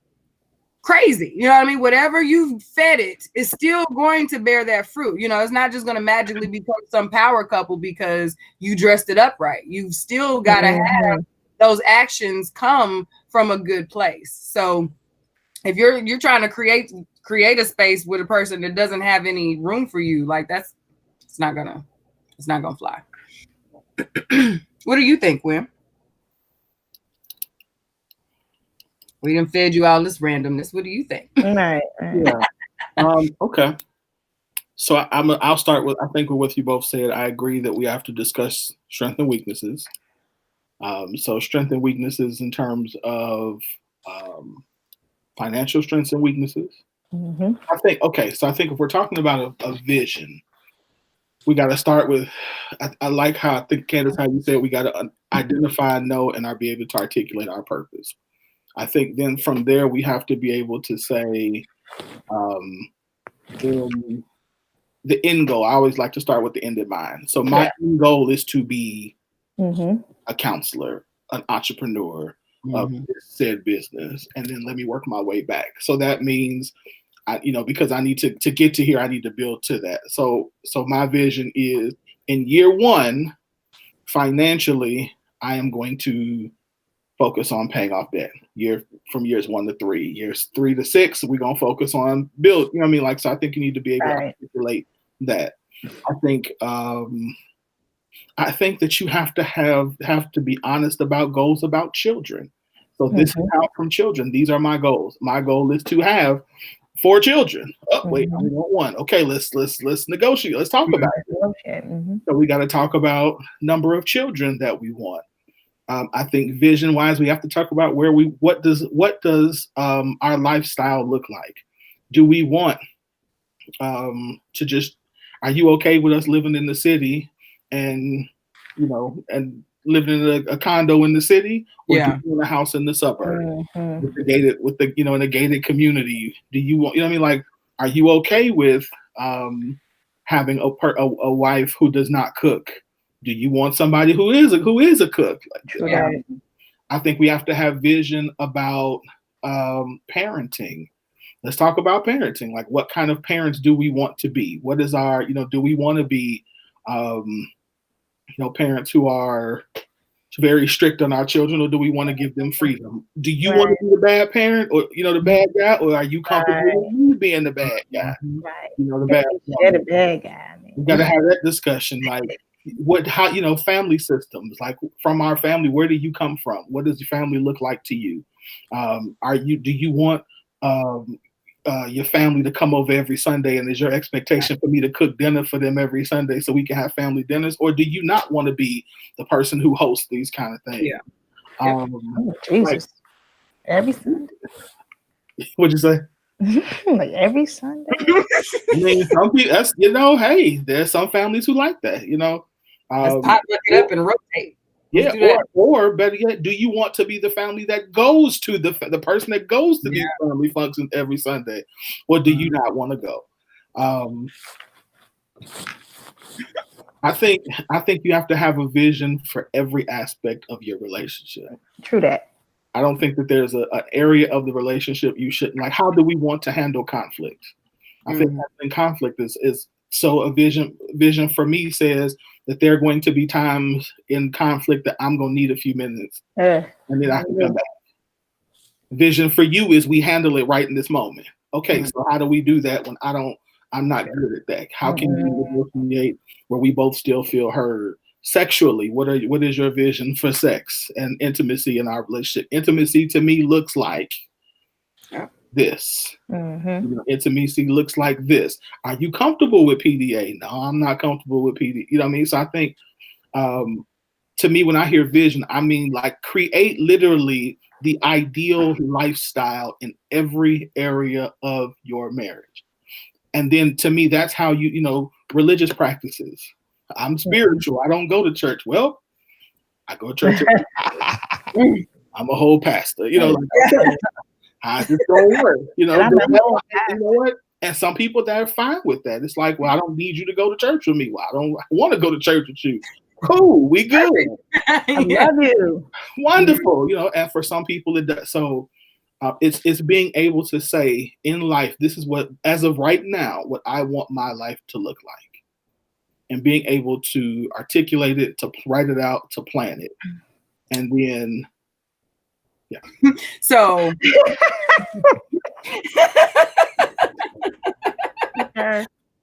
crazy. You know what I mean? Whatever you've fed it is still going to bear that fruit. You know, it's not just going to magically become some power couple because you dressed it up right. You've still got to have those actions come from a good place. So if you're trying to create a space with a person that doesn't have any room for you, like it's not gonna fly. What do you think, Wim? We done fed you all this randomness. What do you think? Right. Yeah. Okay. So I'll start with, I think with what you both said. I agree that we have to discuss strengths and weaknesses. So strengths and weaknesses in terms of financial strengths and weaknesses. Mm-hmm. I think if we're talking about a vision, we got to start with, I like how, I think, Candace, how you said we got to identify, know, and be able to articulate our purpose. I think then from there, we have to be able to say, the end goal. I always like to start with the end in mind. So my end goal is to be a counselor, an entrepreneur of said business, and then let me work my way back. So that means, because I need to get to here, I need to build to that. So my vision is, in year one, financially, I am going to focus on paying off debt. From years 1 to 3, years 3 to 6, we're gonna focus on build. You know what I mean? Like, so I think you need to be able to articulate that. I think that you have to be honest about goals about children. So this is out from children. These are my goals. My goal is to have 4 children. Oh, wait, I want 1. Okay, let's negotiate. Let's talk about it. So we got to talk about number of children that we want. I think vision wise, we have to talk about what does our lifestyle look like? Do we want to just, are you okay with us living in the city and living in a condo in the city, or do you want a house in the suburb with the gated, in a gated community? Do you want, what I mean? Like, are you okay with having a wife who does not cook? Do you want somebody who is a cook? I think we have to have vision about parenting. Let's talk about parenting. Like, what kind of parents do we want to be? What is our, do we want to be, parents who are very strict on our children, or do we want to give them freedom? Do you want to be the bad parent, or the bad guy, or are you comfortable with you being the bad guy? The bad guy. We got to have that discussion. Like, how family systems, like, from our family, where do you come from? What does your family look like to you? Do you want your family to come over every Sunday, and is your expectation for me to cook dinner for them every Sunday so we can have family dinners, or do you not want to be the person who hosts these kind of things? Yeah. Oh, Jesus. Every Sunday. What'd you say? Like every Sunday. I mean, some people, that's, hey, there's some families who like that, Let's potluck it up and rotate. Let's do that. or better yet, do you want to be the family that goes to the person that goes to these family functions every Sunday, or do you not want to go? I think you have to have a vision for every aspect of your relationship. True that. I don't think that there's an area of the relationship you shouldn't like. How do we want to handle conflict? I think in conflict is so a vision for me says that there are going to be times in conflict that I'm going to need a few minutes and then I can come back. Vision for you is we handle it right in this moment. Okay, so how do we do that when I'm not good at that? How can we negotiate where we both still feel heard? Sexually, what is your vision for sex and intimacy in our relationship? Intimacy to me looks like this. Intimacy looks like this. Are you comfortable with PDA? No, I'm not comfortable with PDA. You know what I mean? So I think to me, when I hear vision, I mean like create literally the ideal lifestyle in every area of your marriage. And then to me, that's how religious practices. I'm spiritual. I don't go to church. Well, I go to church. I'm a whole pastor. How's this gonna work? You know what? And some people that are fine with that. It's like, well, I don't need you to go to church with me. Well, I don't want to go to church with you. Cool, we good. I love you. Wonderful. And for some people it does. So it's being able to say in life, this is what, as of right now, what I want my life to look like. And being able to articulate it, to write it out, to plan it. And then, So,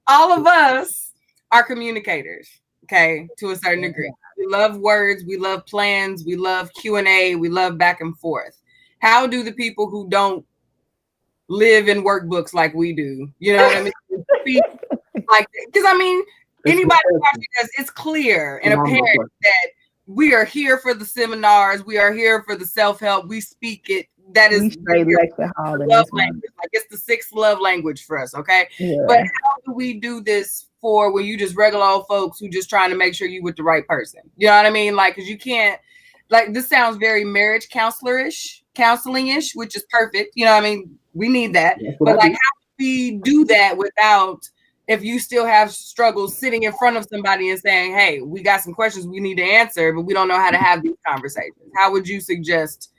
all of us are communicators, okay, to a certain degree. We love words, we love plans, we love Q&A, we love back and forth. How do the people who don't live in workbooks like we do, you know what I mean? Because anybody watching us, it's clear and apparent that we are here for the seminars. We are here for the self-help. We speak it. That is love language. Like it's the sixth love language for us. Okay. Yeah. But how do we do this for when you just regular old folks who just trying to make sure you with the right person? You know what I mean? Like, cause you can't, like, this sounds very marriage counseling-ish, which is perfect. You know what I mean? We need that. But like, how do we do that without, if you still have struggles sitting in front of somebody and saying, hey, we got some questions we need to answer, but we don't know how to have these conversations? How would you suggest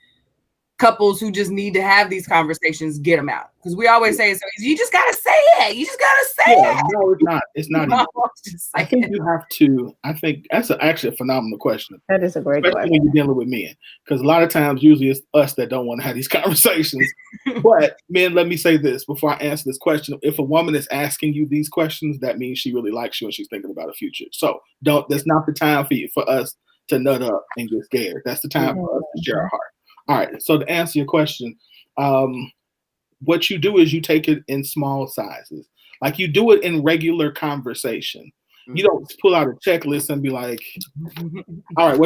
couples who just need to have these conversations get them out? Because we always say, so you just got to say it. You just got to say it. No, it's not. It's not. I think you have to. I think that's actually a phenomenal question. That is a great question. When you're dealing with men. Because a lot of times, usually it's us that don't want to have these conversations. But men, let me say this before I answer this question. If a woman is asking you these questions, that means she really likes you and she's thinking about a future. So that's not the time for us to nut up and get scared. That's the time for us to share our heart. All right. So to answer your question, what you do is you take it in small sizes. Like you do it in regular conversation. You don't pull out a checklist and be like, all right,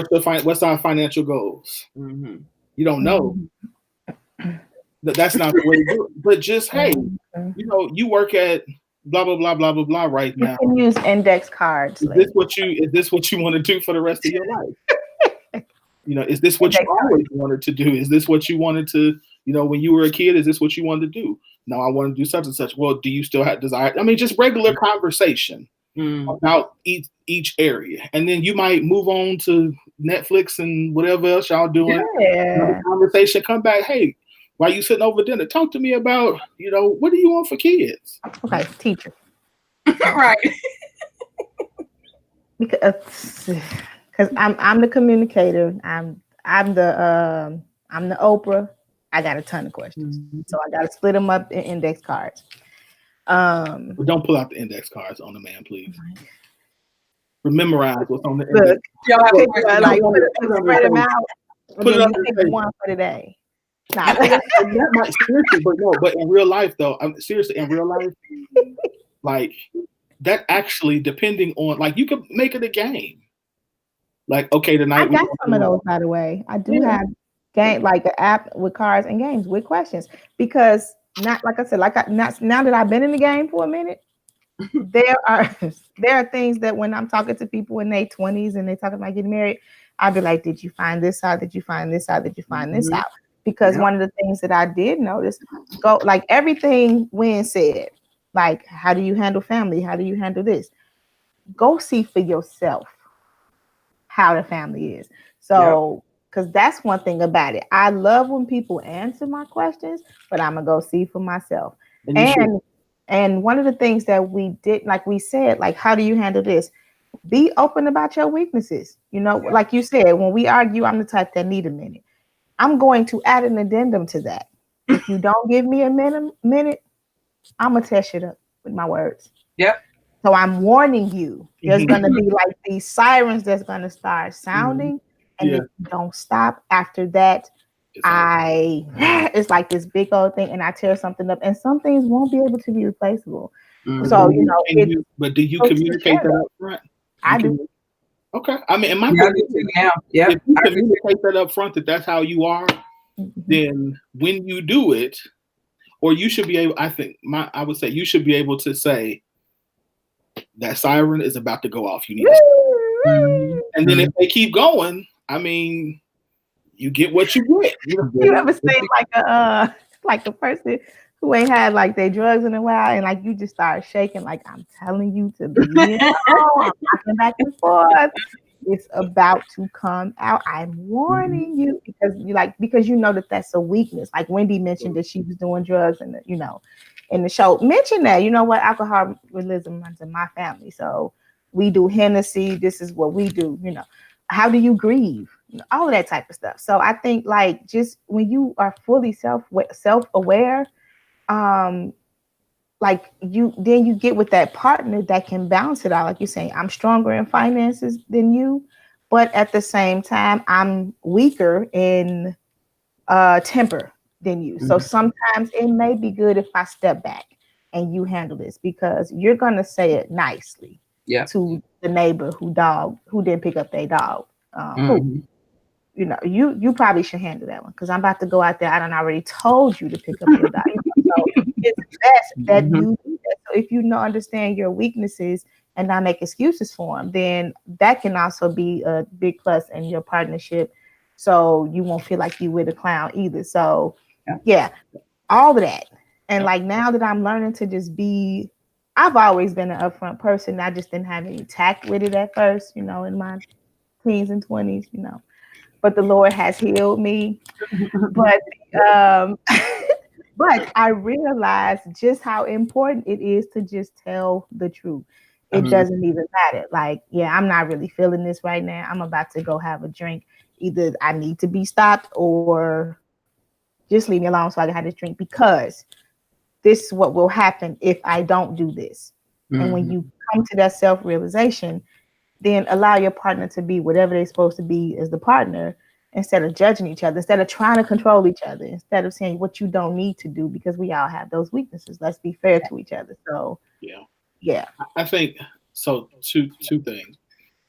what's our financial goals? You don't know. That's not the way to do it. But just, hey, you work at blah, blah, blah, blah, blah, blah right now. You can use index cards. Is this what you want to do for the rest of your life? Is this what you always wanted to do? Is this what you wanted to, when you were a kid, is this what you wanted to do? No, I want to do such and such. Well, do you still have desire? I mean, just regular conversation about each area. And then you might move on to Netflix and whatever else y'all doing. Yeah. Conversation, come back. Hey, while you sitting over dinner, talk to me about, what do you want for kids? Okay, teacher. Right. Because I'm the communicator. I'm the Oprah. I got a ton of questions, so I got to split them up in index cards. But don't pull out the index cards on the man, please. Memorize what's on the index. Spread them out. Put it on the table. One for today. Nah, That might seriously, but no, but in real life though, seriously, in real life, like that actually, depending on, like, you could make it a game. Like, okay, tonight I got some of those, by the way. I do Yeah. have game like an app with cards and games with questions because not like I said, now that I've been in the game for a minute, there are things that when I'm talking to people in their 20s and they talk about getting married, I'd be like, did you find this out? Did you find this out? Did you find this out? Because one of the things that I did notice, go like everything Wynn said, like, how do you handle family? How do you handle this? Go see for yourself how the family is. So, because that's one thing about it. I love when people answer my questions, but I'm gonna go see for myself. And one of the things that we did, like we said, like, how do you handle this? Be open about your weaknesses. You know, like you said, when we argue, I'm the type that need a minute. I'm going to add an addendum to that. If you don't give me a minute, I'm gonna test it up with my words. Yep. So I'm warning you, there's gonna be like these sirens that's gonna start sounding, and if you don't stop after that, it's like this big old thing, and I tear something up, and some things won't be able to be replaceable. So but do you communicate that up front? I do. Okay, I mean, Yeah. If you communicate that up front that that's how you are, then when you do it, or you should be able, I would say you should be able to say that siren is about to go off. You need to and then if they keep going, I mean, you get what you get. You ever seen like a person who ain't had like their drugs in a while, and like you just start shaking, like, I'm telling you to be I'm rocking back and forth. It's about to come out. I'm warning you because you know that that's a weakness. Like Wendy mentioned that she was doing drugs, and in the show mention that, you know what, alcoholism runs in my family. So we do Hennessy. This is what we do. You know, how do you grieve? You know, all of that type of stuff. So I think like just when you are fully self-aware, like you get with that partner that can balance it out. Like you're saying, I'm stronger in finances than you, but at the same time, I'm weaker in temper than you. So sometimes it may be good if I step back and you handle this, because you're gonna say it nicely to the neighbor who didn't pick up their dog. You know, you probably should handle that one, because I'm about to go out there. I done already told you to pick up your dog. So it's best that you do that. So if you understand your weaknesses and not make excuses for them, then that can also be a big plus in your partnership. So you won't feel like you with a clown either. So yeah, all of that. And like now that I'm learning to just be, I've always been an upfront person. I just didn't have any tact with it at first, in my teens and 20s, but the Lord has healed me. But but I realized just how important it is to just tell the truth. It doesn't even matter. Like, I'm not really feeling this right now. I'm about to go have a drink. Either I need to be stopped or just leave me alone so I can have this drink, because this is what will happen if I don't do this. And when you come to that self-realization, then allow your partner to be whatever they're supposed to be as the partner, instead of judging each other, instead of trying to control each other, instead of saying what you don't need to do, because we all have those weaknesses. Let's be fair to each other. So yeah. I think so. Two things.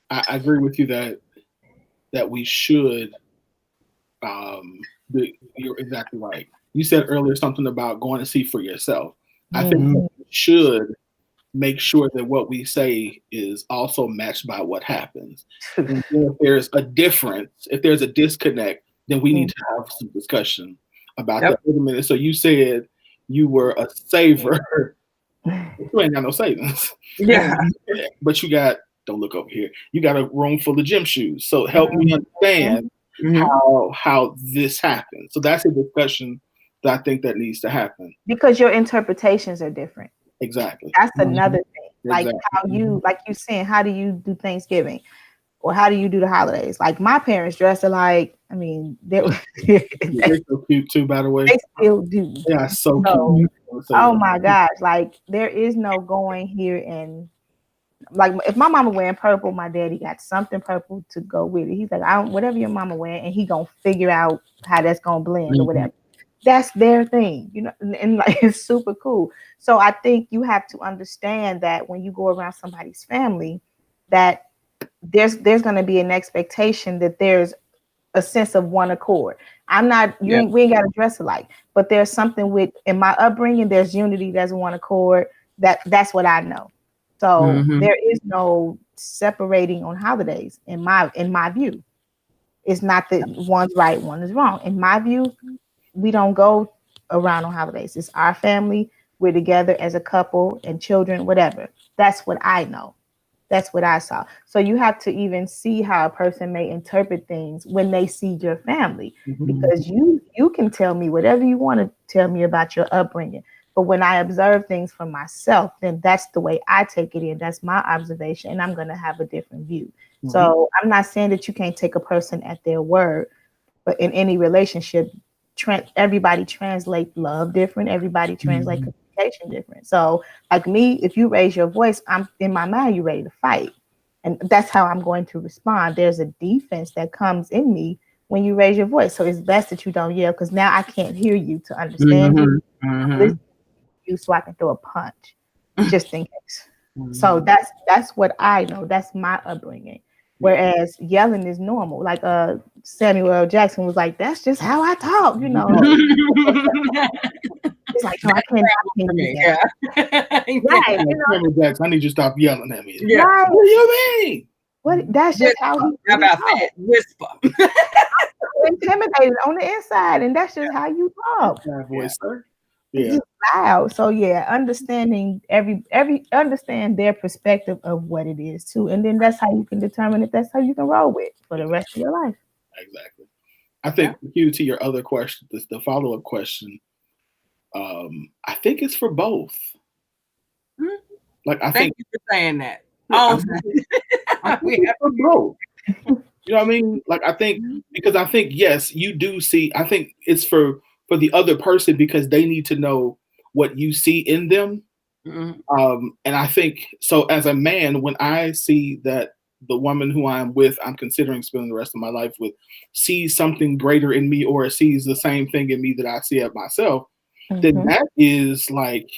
I agree with you that we should. You're exactly right. You said earlier something about going to see for yourself. I think we should make sure that what we say is also matched by what happens. And if there's a difference, if there's a disconnect, then we need to have some discussion about that. Wait a minute. So you said you were a saver. You ain't got no savings. But you got, don't look over here, you got a room full of gym shoes. So help me understand how this happened. So that's a discussion that I think that needs to happen. Because your interpretations are different. Exactly. That's another thing. Like how you saying, how do you do Thanksgiving? Or how do you do the holidays? Like my parents dressed alike. I mean, they're so cute too, by the way. They still do. Yeah, so cute. Oh my gosh. Like there is no going here and like if my mama wearing purple, my daddy got something purple to go with it. He's like, whatever your mama wearing, and he gonna figure out how that's gonna blend or whatever. that's their thing, you know, and like it's super cool. So I think you have to understand that when you go around somebody's family, that there's going to be an expectation that there's a sense of one accord. I'm not you Yeah. ain't we ain't got to dress alike, but there's something with in my upbringing. There's unity. There's one accord. That's what I know. So Mhm. there is no separating on holidays in my view. It's not that one's right, one is wrong. In my view, we don't go around on holidays. It's our family. We're together as a couple and children, whatever. That's what I know. That's what I saw. So you have to even see how a person may interpret things when they see your family, because you can tell me whatever you want to tell me about your upbringing. But when I observe things for myself, then that's the way I take it in. That's my observation, and I'm going to have a different view. So I'm not saying that you can't take a person at their word, but in any relationship, everybody translate love different. Everybody translate communication different. So, like me, if you raise your voice, I'm in my mind, you're ready to fight, and that's how I'm going to respond. There's a defense that comes in me when you raise your voice. So it's best that you don't yell, because now I can't hear you to understand you. I'm listening to you so I can throw a punch, just in case. So that's what I know. That's my upbringing. Whereas yelling is normal. Like Samuel L. Jackson was like, "That's just how I talk," you know. It's like, no, I can't do that. Right, you know, Samuel Jackson, I need you to stop yelling at me. Yeah. right. What do you mean? What? That's just how he How about talk. that? Whisper. Intimidated on the inside, and that's just how you talk. Bad voice, sir. It's Yeah. just loud. So yeah, understanding every understand their perspective of what it is too, and then that's how you can determine if that's how you can roll with for the rest of your life. Exactly. I think Hugh, to your other question, the follow-up question, I think it's for both. Like I Thank think you for saying that. I Oh, think it's for both. You know what I mean? Like I think because I think yes, you do see. I think it's for the other person because they need to know what you see in them. mhm. And I think so. As a man, when I see that the woman who I'm with, I'm considering spending the rest of my life with, sees something greater in me or sees the same thing in me that I see at myself, then Mhm. that is like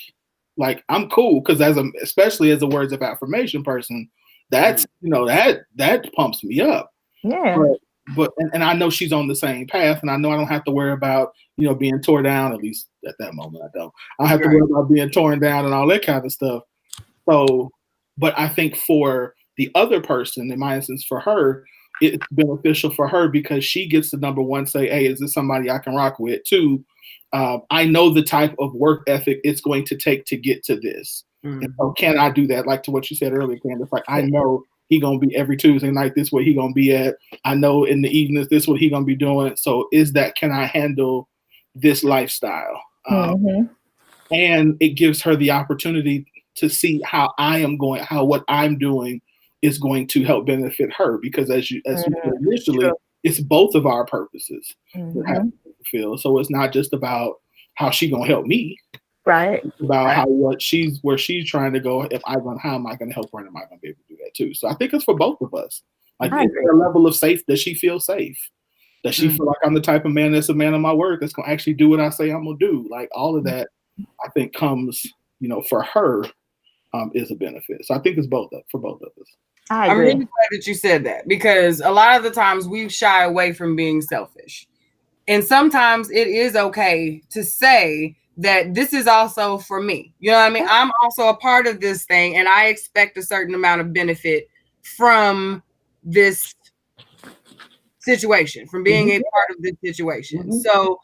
I'm cool because especially as a words of affirmation person, that's that pumps me up. Yeah. But and I know she's on the same path, and I know I don't have to worry about being torn down. At least at that moment, I don't. I don't have to worry about being torn down and all that kind of stuff. So, but I think for the other person, in my instance, for her, it's beneficial for her because she gets to number one say, "Hey, is this somebody I can rock with?" Two, I know the type of work ethic it's going to take to get to this. And so can I do that? Like to what you said earlier, Candace, like I know he gonna be every Tuesday night, this where he gonna be at. I know in the evenings, this what he gonna be doing. So can I handle this lifestyle? Mhm. And it gives her the opportunity to see how what I'm doing is going to help benefit her. Because as you said initially, True. it's both of our purposes that have Mhm. to be fulfilled. So it's not just about how she gonna help me. Right. It's about where she's trying to go. How am I going to help her? And am I going to be able to do that too? So I think it's for both of us. Like I it's agree. a level of safe. Does she feel safe? Does she feel like I'm the type of man that's a man of my word that's going to actually do what I say I'm going to do? Like all of that, I think comes, for her, is a benefit. So I think it's for both of us. I I'm agree. really glad that you said that because a lot of the times we shy away from being selfish. And sometimes it is okay to say that this is also for me. You know what I mean? I'm also a part of this thing and I expect a certain amount of benefit from this situation, from being a part of this situation. So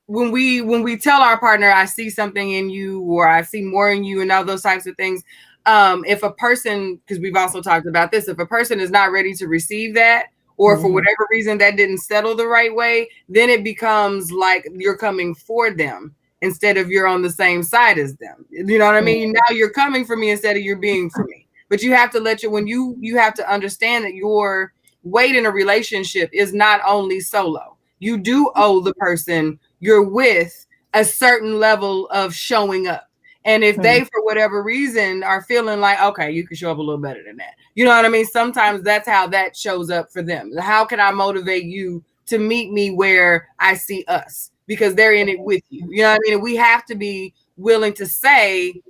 when we tell our partner, I see something in you or I see more in you and all those types of things, if a person, because we've also talked about this, if a person is not ready to receive that, or for whatever reason that didn't settle the right way, then it becomes like you're coming for them instead of you're on the same side as them. You know what I mean? Now you're coming for me instead of you're being for me. But you have to you have to understand that your weight in a relationship is not only solo. You do owe the person you're with a certain level of showing up. And if they, for whatever reason, are feeling like, okay, you can show up a little better than that. You know what I mean? Sometimes that's how that shows up for them. How can I motivate you to meet me where I see us, because they're in it with you. You know what I mean? And we have to be willing to say,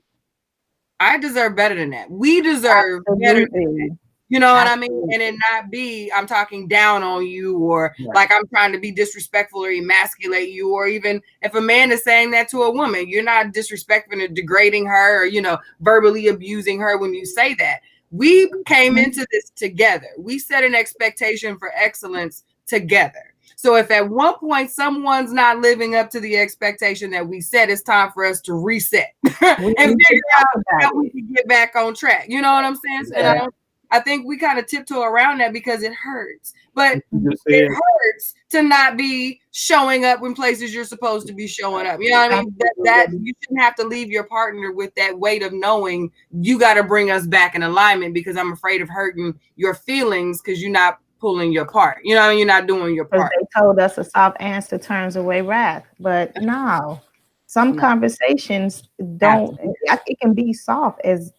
I deserve better than that. We deserve better than that. You know what I mean? And it not be, I'm talking down on you, or like I'm trying to be disrespectful or emasculate you, or even if a man is saying that to a woman, you're not disrespecting or degrading her, or, you know, verbally abusing her when you say that. We came into this together. We set an expectation for excellence together. So if at one point someone's not living up to the expectation that we set, it's time for us to reset and figure out how we can get back on track. You know what I'm saying? Yeah. And I think we kind of tiptoe around that because it hurts. But it hurts to not be showing up in places you're supposed to be showing up. You know what I mean? That you shouldn't have to leave your partner with that weight of knowing you got to bring us back in alignment, because I'm afraid of hurting your feelings because you're not pulling your part. You know what I mean? You're not doing your part. They told us a soft answer turns away wrath, but no. Some conversations don't. It can be soft as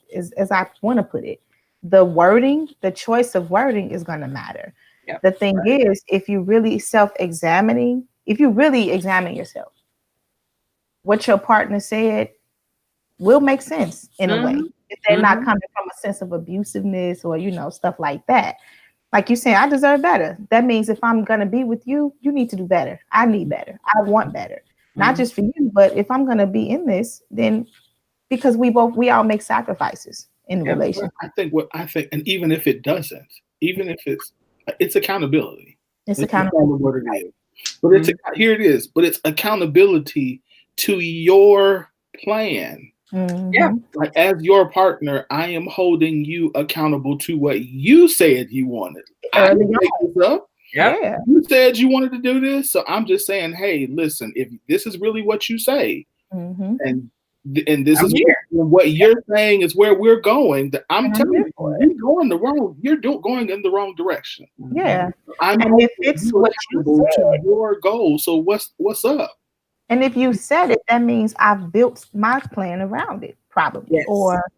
I want to put it. The wording, the choice of wording is going to matter. Yep. The thing is, if you really examine yourself, what your partner said will make sense in a way. If they're not coming from a sense of abusiveness or, you know, stuff like that. Like you saying, I deserve better. That means if I'm going to be with you, you need to do better. I need better. I want better. Not just for you, but if I'm going to be in this, then because we all make sacrifices in the relationship. I think, and even if it doesn't, even if it's accountability. It's accountability. What it is. But here it is. But it's accountability to your plan. Yeah. Like, as your partner, I am holding you accountable to what you said you wanted. I didn't make this up. Yeah. You said you wanted to do this, so I'm just saying, hey, listen, if this is really what you say, and this is what you're saying is where we're going, I'm telling you, you're going in the wrong direction. Yeah. And if it's what you said, your goal, so what's up? And if you said it, that means I've built my plan around it, probably, or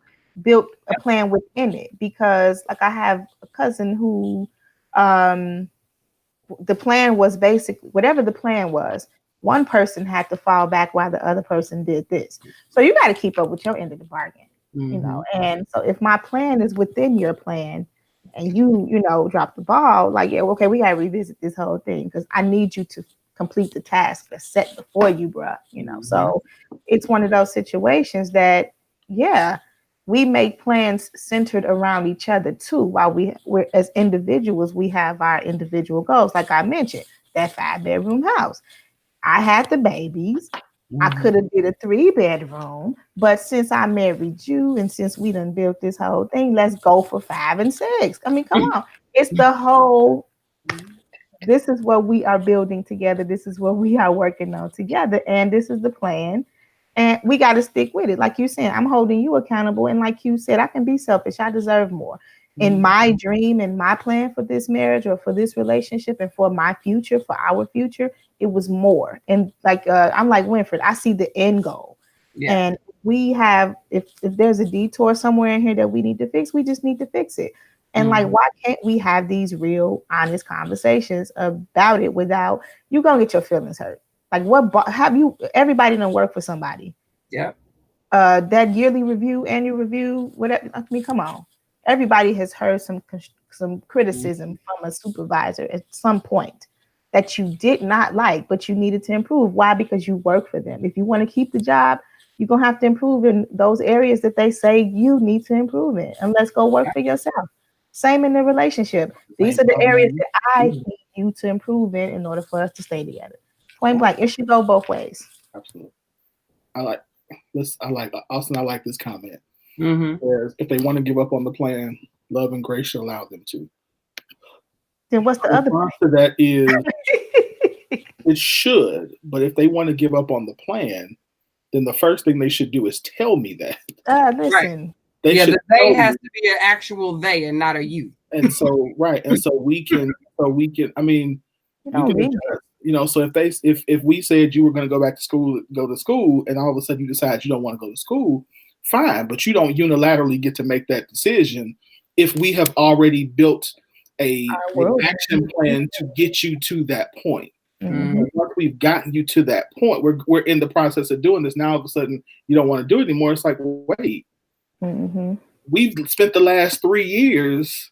built a plan within it. Because, like, I have a cousin who, the plan was basically whatever the plan was. One person had to fall back while the other person did this. So you got to keep up with your end of the bargain, you know. And so if my plan is within your plan, and you know, drop the ball, like, yeah, okay, we got to revisit this whole thing because I need you to complete the task that's set before you, bruh, you know. So it's one of those situations that, we make plans centered around each other too. While we're as individuals, we have our individual goals. Like I mentioned, that 5-bedroom house. I had the babies. I could have did a 3-bedroom, but since I married you and since we done built this whole thing, let's go for 5 and 6. I mean, come on. It's the whole, this is what we are building together. This is what we are working on together. And this is the plan. And we got to stick with it. Like you said, I'm holding you accountable. And like you said, I can be selfish. I deserve more. In my dream and my plan for this marriage or for this relationship and for my future, for our future, it was more. And like, I'm like Winfred, I see the end goal. Yeah. And we have, if there's a detour somewhere in here that we need to fix, we just need to fix it. And like, why can't we have these real, honest conversations about it without you gonna get your feelings hurt? Like, everybody done work for somebody. Yeah. That yearly review, annual review, whatever. I mean, come on. Everybody has heard some criticism from a supervisor at some point that you did not like, but you needed to improve. Why? Because you work for them. If you want to keep the job, you're going to have to improve in those areas that they say you need to improve in. And let's go work for yourself. Same in the relationship. These are the areas that I need you to improve in order for us to stay together. Point blank. It should go both ways. Absolutely. I like this comment. Whereas if they want to give up on the plan, love and grace should allow them to. Then what's the other answer to that is it should, but if they want to give up on the plan, then the first thing they should do is tell me that. Listen. They has to be an actual they and not a you. And so we can I mean, so if we said you were going to go back to school, and all of a sudden you decide you don't want to go to school, fine, but you don't unilaterally get to make that decision if we have already built an world. action plan to get you to that point. Mhm. And once we've gotten you to that point, we're in the process of doing this. Now all of a sudden you don't want to do it anymore. It's like, wait, Mhm. we've spent the last 3 years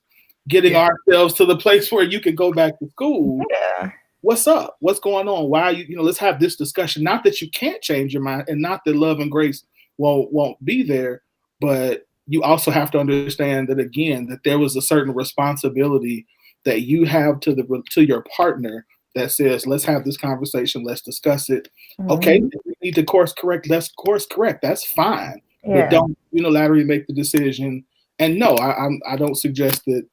getting ourselves to the place where you can go back to school. Yeah. What's up? What's going on? Why are you, let's have this discussion. Not that you can't change your mind, and not that love and grace won't be there, but you also have to understand that, again, that there was a certain responsibility that you have to your partner that says, let's have this conversation, let's discuss it. Mhm. Okay, if we need to course correct, let's course correct. That's fine. Yeah. But don't unilaterally make the decision. And no, I don't suggest that,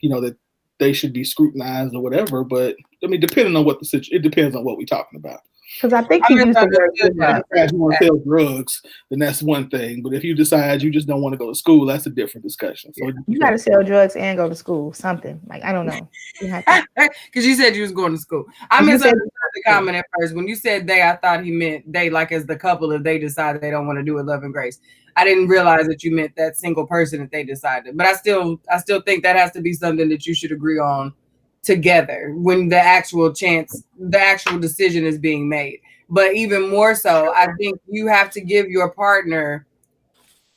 that they should be scrutinized or whatever, but I mean, depending on what it depends on what we're talking about. Because I think he used the word give up. If you want to sell drugs, then that's one thing. But if you decide you just don't want to go to school, that's a different discussion. So You got to sell drugs and go to school. Something like, I don't know. Because you said you was going to school. I misunderstood the comment at first. When you said they, I thought he meant they, like as the couple, if they decide they don't want to do it, love and grace. I didn't realize that you meant that single person if they decided. But I still think that has to be something that you should agree on together when the actual decision is being made. But even more so, I think you have to give your partner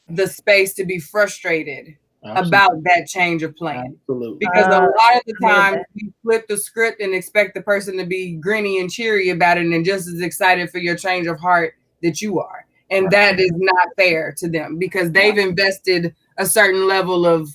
the space to be frustrated about that change of plan. Absolutely. Because a lot of the time you flip the script and expect the person to be grinny and cheery about it and just as excited for your change of heart that you are. And that is not fair to them because they've invested a certain level of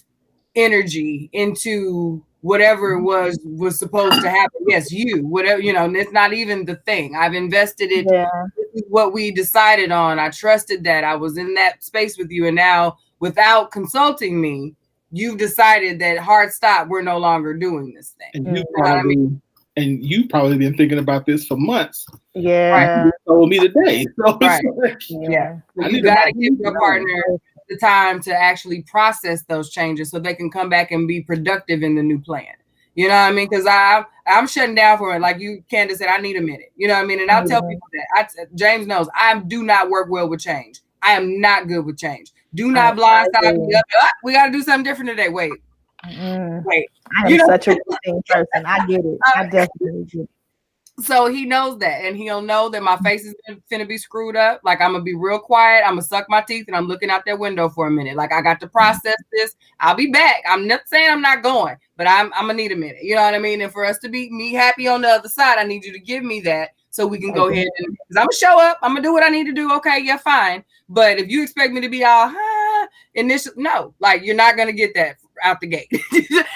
energy into whatever it was supposed to happen. Yes, whatever, and it's not even the thing. I've invested it. Yeah. This is what we decided on. I trusted that. I was in that space with you. And now without consulting me, you've decided that hard stop, we're no longer doing this thing. And you've probably been thinking about this for months. Yeah. You told me today. So right. Yeah. So you got to give your partner the time to actually process those changes so they can come back and be productive in the new plan. You know what I mean? Because I'm shutting down for it. Like you, Candace said, I need a minute. You know what I mean? And I'll tell people that. James knows I do not work well with change. I am not good with change. Do not blindside me up. We got to do something different today. Wait. Wait. I am such a routine person. I get it. I definitely get it. So he knows that, and he'll know that my face is finna be screwed up. Like I'm gonna be real quiet. I'm gonna suck my teeth, and I'm looking out that window for a minute. Like I got to process this. I'll be back. I'm not saying I'm not going, but I'm gonna need a minute. You know what I mean? And for us to be me happy on the other side, I need you to give me that so we can go ahead and. Because I'm gonna show up. I'm gonna do what I need to do. Okay, yeah, fine. But if you expect me to be all no, like you're not gonna get that out the gate.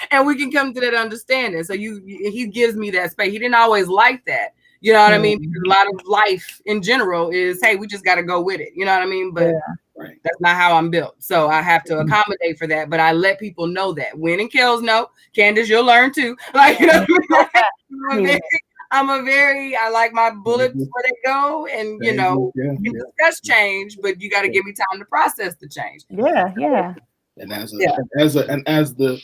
And we can come to that understanding. So he gives me that space. He didn't always like that. You know what I mean? Because a lot of life in general is, hey, we just got to go with it. You know what I mean? But that's not how I'm built. So I have to accommodate for that. But I let people know that. Win and Kels know. Candace, you'll learn too. Like, you know what I mean? I like my bullets where they go. And, we can discuss change, but you got to give me time to process the change. Yeah, yeah. And as the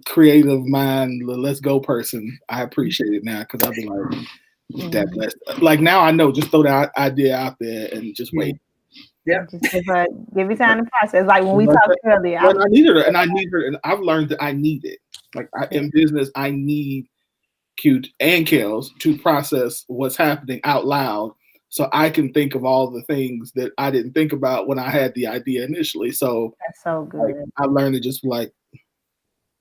creative mind, the let's go person, I appreciate it now because I've been like that blessed. Like now I know, just throw that idea out there and just wait. Yeah. Just give me time to process. Like when we talked earlier. I need her, and I've learned that I need it. Like in business, I need Q and Kels to process what's happening out loud so I can think of all the things that I didn't think about when I had the idea initially. So that's so good. Like, I learned to just like,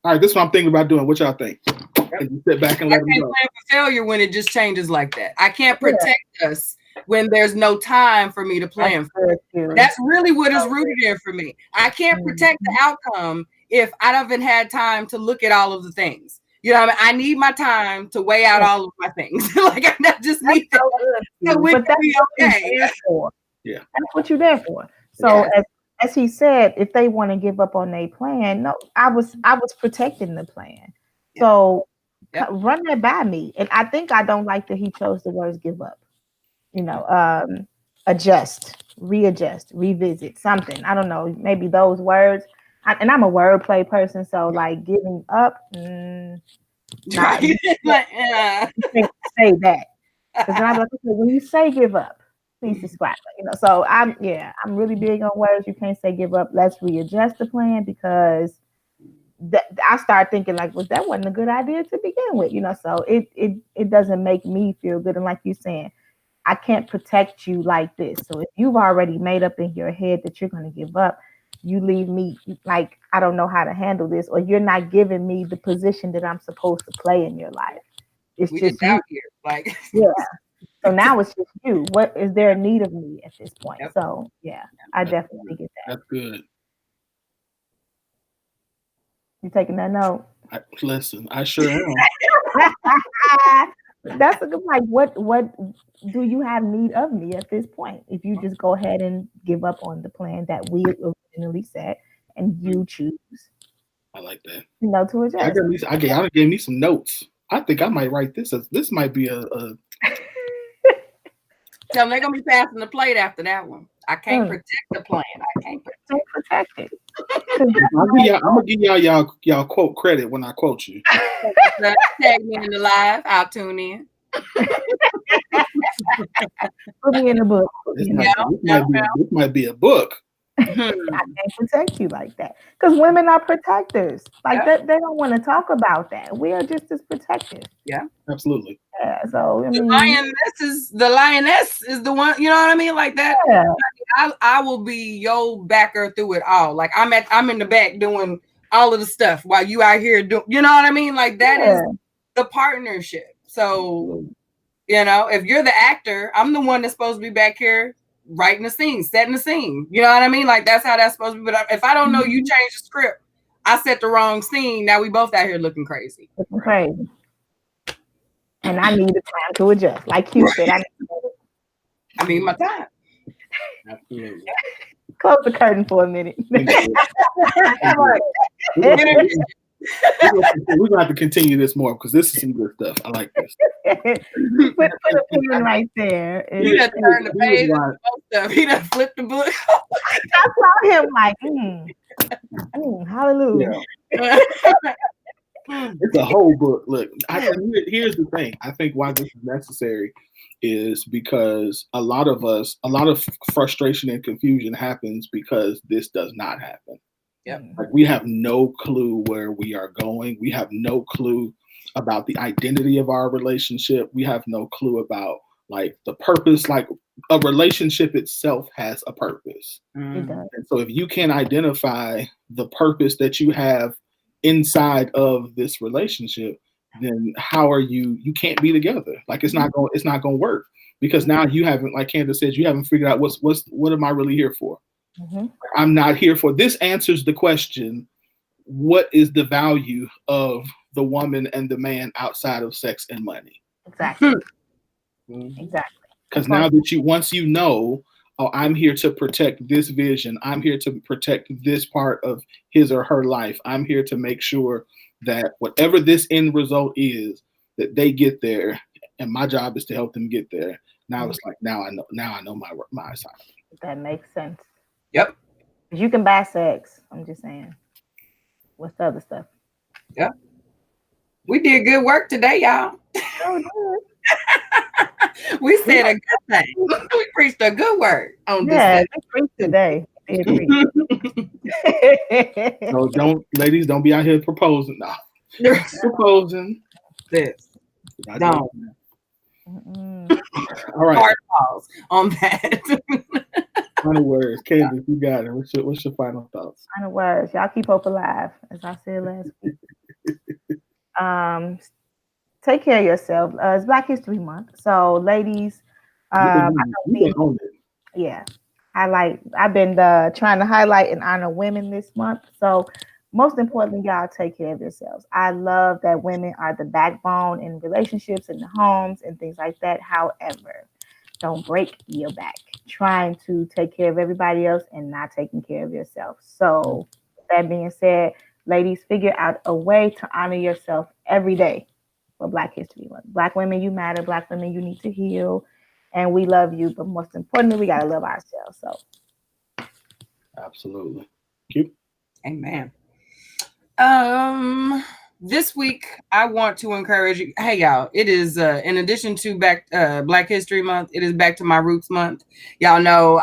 all right, this is what I'm thinking about doing. What y'all think? And you sit back and let them know. I can't plan for failure when it just changes like that. I can't protect us when there's no time for me to plan for it. That's really what is rooted in for me. I can't protect the outcome if I haven't had time to look at all of the things. You know what I mean? I need my time to weigh out all of my things. Like I just need that. So we can be okay. Yeah. That's what you're there for. So as he said, if they want to give up on their plan, no, I was protecting the plan. So run that by me. And I think I don't like that he chose the words give up. Adjust, readjust, revisit, something. I don't know, maybe those words. And I'm a wordplay person, so like giving up, Say that. Because I'm like, okay, when you say give up, please describe it. So I'm really big on words. You can't say give up. Let's readjust the plan because I started thinking like, was that wasn't a good idea to begin with, so it doesn't make me feel good. And like you're saying, I can't protect you like this. So if you've already made up in your head that you're going to give up, you leave me like, I don't know how to handle this, or you're not giving me the position that I'm supposed to play in your life. It's We just just out here, like yeah. So now it's just you. What is there a need of me at this point? Yep. So yeah, I definitely get that. That's good. You taking that note? Listen, I sure am. That's a good, like, what do you have need of me at this point? If you just go ahead and give up on the plan that we originally set and you choose, I like that. to adjust. I gave me some notes. I think I might write this. This might be a tell them they're gonna be passing the plate after that one. I can't protect the plan. I can't protect it. I'm gonna give y'all quote credit when I quote you. Tag me in the live. I'll tune in. Put me in the book. This might be a book. I can't protect you like that because women are protectors. Like that, they don't want to talk about that. We are just as protective. Yeah, absolutely. Yeah. So I mean, the lioness is the one. You know what I mean? Like that. Yeah. I will be your backer through it all. Like I'm in the back doing all of the stuff while you out here doing. You know what I mean? Like that is the partnership. So if you're the actor, I'm the one that's supposed to be back here writing the scene, setting the scene. You know what I mean? Like that's how that's supposed to be. But if I don't know you change the script, I set the wrong scene. Now we both out here looking crazy. Looking crazy. And I need the time to adjust. Like you said, I need my time. Absolutely. Close the curtain for a minute. We're gonna have to continue this more because this is some good stuff. I like this. put a pin right there. He done turned the page and stuff. He done flipped the book. I saw him like, hallelujah. Yeah. It's a whole book. Look, here's the thing. I think why this is necessary is because a lot of frustration and confusion happens because this does not happen. Yeah. Like we have no clue where we are going. We have no clue about the identity of our relationship. We have no clue about like the purpose. Like a relationship itself has a purpose. It does. And so if you can't identify the purpose that you have inside of this relationship, then how are you can't be together. Like it's not going to work because now you haven't, like Candace says, you haven't figured out what am I really here for? Mm-hmm. I'm not here for this. Answers the question, what is the value of the woman and the man outside of sex and money? Exactly. Exactly. Because now that once you know, oh, I'm here to protect this vision. I'm here to protect this part of his or her life. I'm here to make sure that whatever this end result is, that they get there. And my job is to help them get there. Now it's like, now I know my assignment. That makes sense. Yep. You can buy sex. I'm just saying. What's the other stuff? Yep. We did good work today, y'all. We said a good thing. We preached a good word on this. Yeah, we preached today. So ladies, don't be out here proposing. No. Proposing. This. No. All right. Hard pause on that. Final words. Candace, you got it. What's your final thoughts? Final words. Y'all keep hope alive, as I said last week. Take care of yourself. It's Black History Month. So ladies, I've been trying to highlight and honor women this month. So most importantly, y'all take care of yourselves. I love that women are the backbone in relationships, in the homes and things like that. However, don't break your back trying to take care of everybody else and not taking care of yourself. So that being said, ladies, figure out a way to honor yourself every day for Black History Month. Black women, you matter. Black women, you need to heal. And we love you. But most importantly, we got to love ourselves. So absolutely. Thank you. Amen. This week I want to encourage you. Hey y'all, it is in addition to Black History Month, it is Back to My Roots Month. Y'all know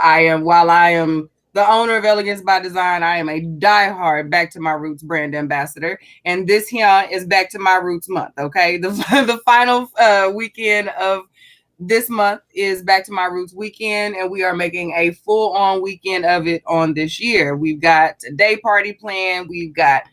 while I am the owner of Elegance by Design. I am a diehard Back to My Roots brand ambassador, and this here is Back to My Roots month. Okay, the final weekend of this month is Back to My Roots weekend, and we are making a full-on weekend of it on this year. We've got a day party planned. We've got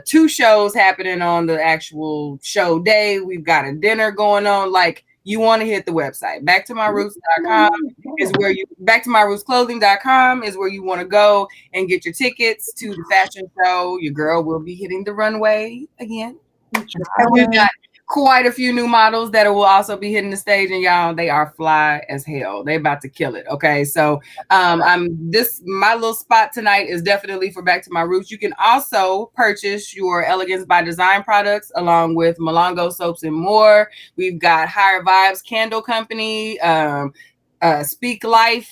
2 shows happening on the actual show day. We've got a dinner going on. Like, you want to hit the website. Backtomyroots.com is where you backtomyrootsclothing.com is where you want to go and get your tickets to the fashion show. Your girl will be hitting the runway again. And we've got quite a few new models that will also be hitting the stage, and y'all, they are fly as hell. They about to kill it. Okay, so my little spot tonight is definitely for Back to My Roots. You can also purchase your Elegance by Design products along with Milongo soaps and more. We've got Higher Vibes Candle Company, Speak Life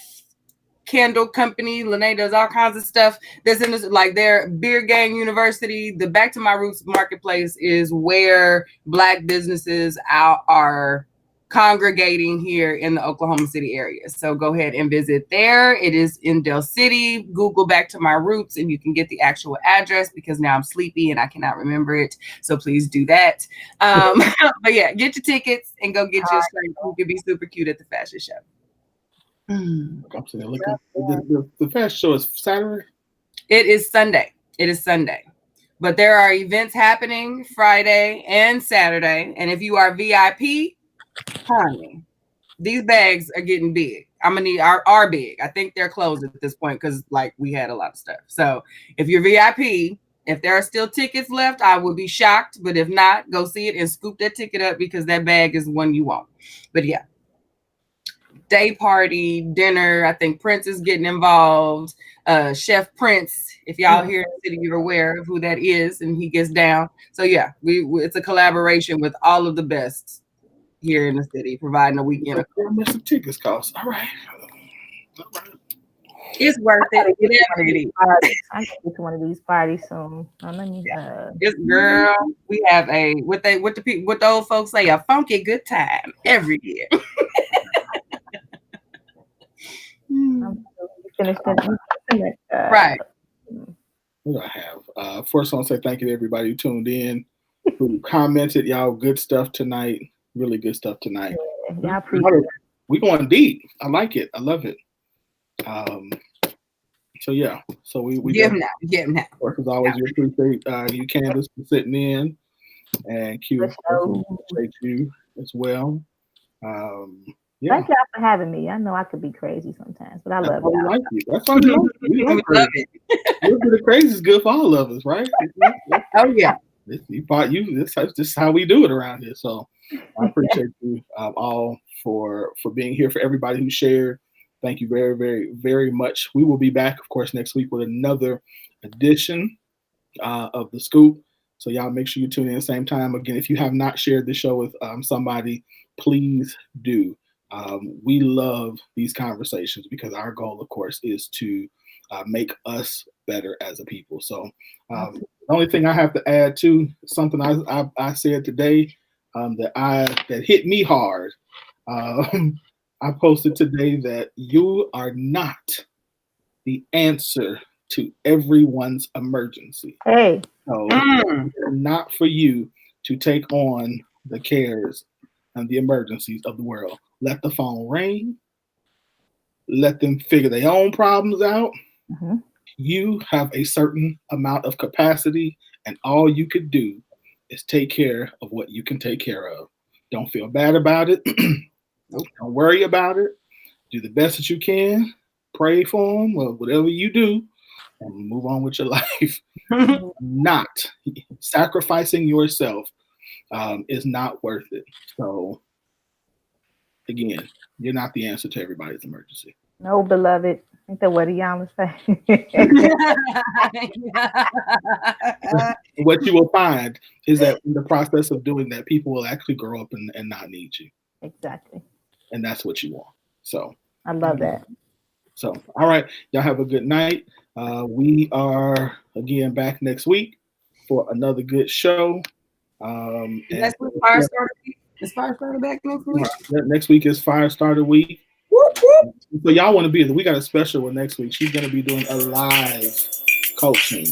Candle Company. Lene does all kinds of stuff that's in this, like their Beer Gang University. The Back to My Roots marketplace is where Black businesses are congregating here in the Oklahoma City area. So go ahead and visit there. It is in Del City. Google Back to My Roots and you can get the actual address, because now I'm sleepy and I cannot remember it. So please do that. But yeah, get your tickets and go get your shirt. You can be super cute at the fashion show. I'm saying, look, the fashion show is Saturday. It is Sunday. But there are events happening Friday and Saturday. And if you are VIP, honey, these bags are getting big. I'm gonna need are big. I think they're closed at this point because like we had a lot of stuff. So if you're VIP, if there are still tickets left, I would be shocked. But if not, go see it and scoop that ticket up, because that bag is one you want. But yeah. Day party, dinner. I think Prince is getting involved. Chef Prince, if y'all here in the city, you're aware of who that is, and he gets down. So yeah, it's a collaboration with all of the best here in the city, providing a weekend. How much the tickets cost? All right. It's worth it. I can get to one of these parties soon. Let me. This girl, we have what the old folks say, a funky good time every year. Right. What do I have? First, I want to say thank you to everybody who tuned in, who commented. Y'all, good stuff tonight. Really good stuff tonight. Yeah, appreciate it. We going deep. I like it. I love it. So yeah. So we give now. As always, we appreciate you, Candace, for sitting in, and Q, appreciate you as well. Yeah. Thank y'all for having me. I know I could be crazy sometimes, but I love y'all. Like you. That's why we love it. A little bit of crazy is good for all of us, right? Oh yeah. This is how we do it around here. So I appreciate you all for being here. For everybody who shared, thank you very, very, very much. We will be back, of course, next week with another edition of The Scoop. So y'all make sure you tune in at the same time. Again, if you have not shared the show with somebody, please do. We love these conversations because our goal, of course, is to make us better as a people. So the only thing I have to add to something I said today that hit me hard. I posted today that you are not the answer to everyone's emergency. Hey. So it's not for you to take on the cares and the emergencies of the world. Let the phone ring. Let them figure their own problems out. Mm-hmm. You have a certain amount of capacity, and all you could do is take care of what you can take care of. Don't feel bad about it. Don't worry about it. Do the best that you can. Pray for them, or whatever you do, and move on with your life. Not sacrificing yourself is not worth it. So, again, you're not the answer to everybody's emergency. No, beloved. Ain't that what Iyanla say? What you will find is that in the process of doing that, people will actually grow up and not need you. Exactly. And that's what you want. So I love that. So, all right. Y'all have a good night. We are, again, back next week for another good show. That's when Firestarter week. Is Firestarter back next week? Next week is Firestarter week. So y'all want to be there. We got a special one next week. She's going to be doing a live coaching.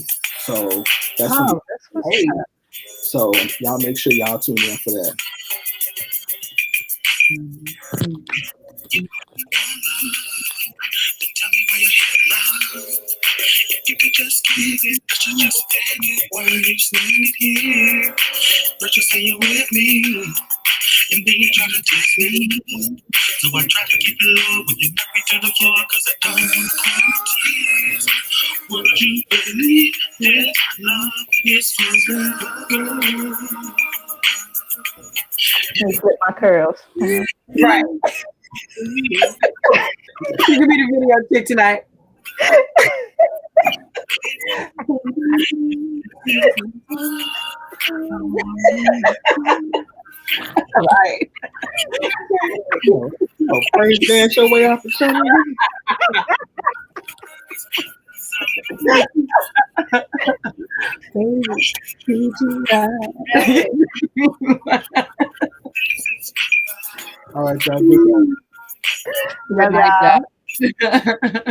So that's gonna be that's what's great. up. So y'all make sure y'all tune in for that. Tell me why you're here now. If you could just keep it, but you just stand it. Why are you standing here? But you say you're with me, and then you try to test me. So I try to keep it low when you knock me to the floor, cause I don't want to cry tears. Would you believe that love is forever? Let me flip my curls. Right. You can be the video chick tonight. Right. Oh, praise dance your way off the show. All right, y'all. Love y'all. Good night, y'all.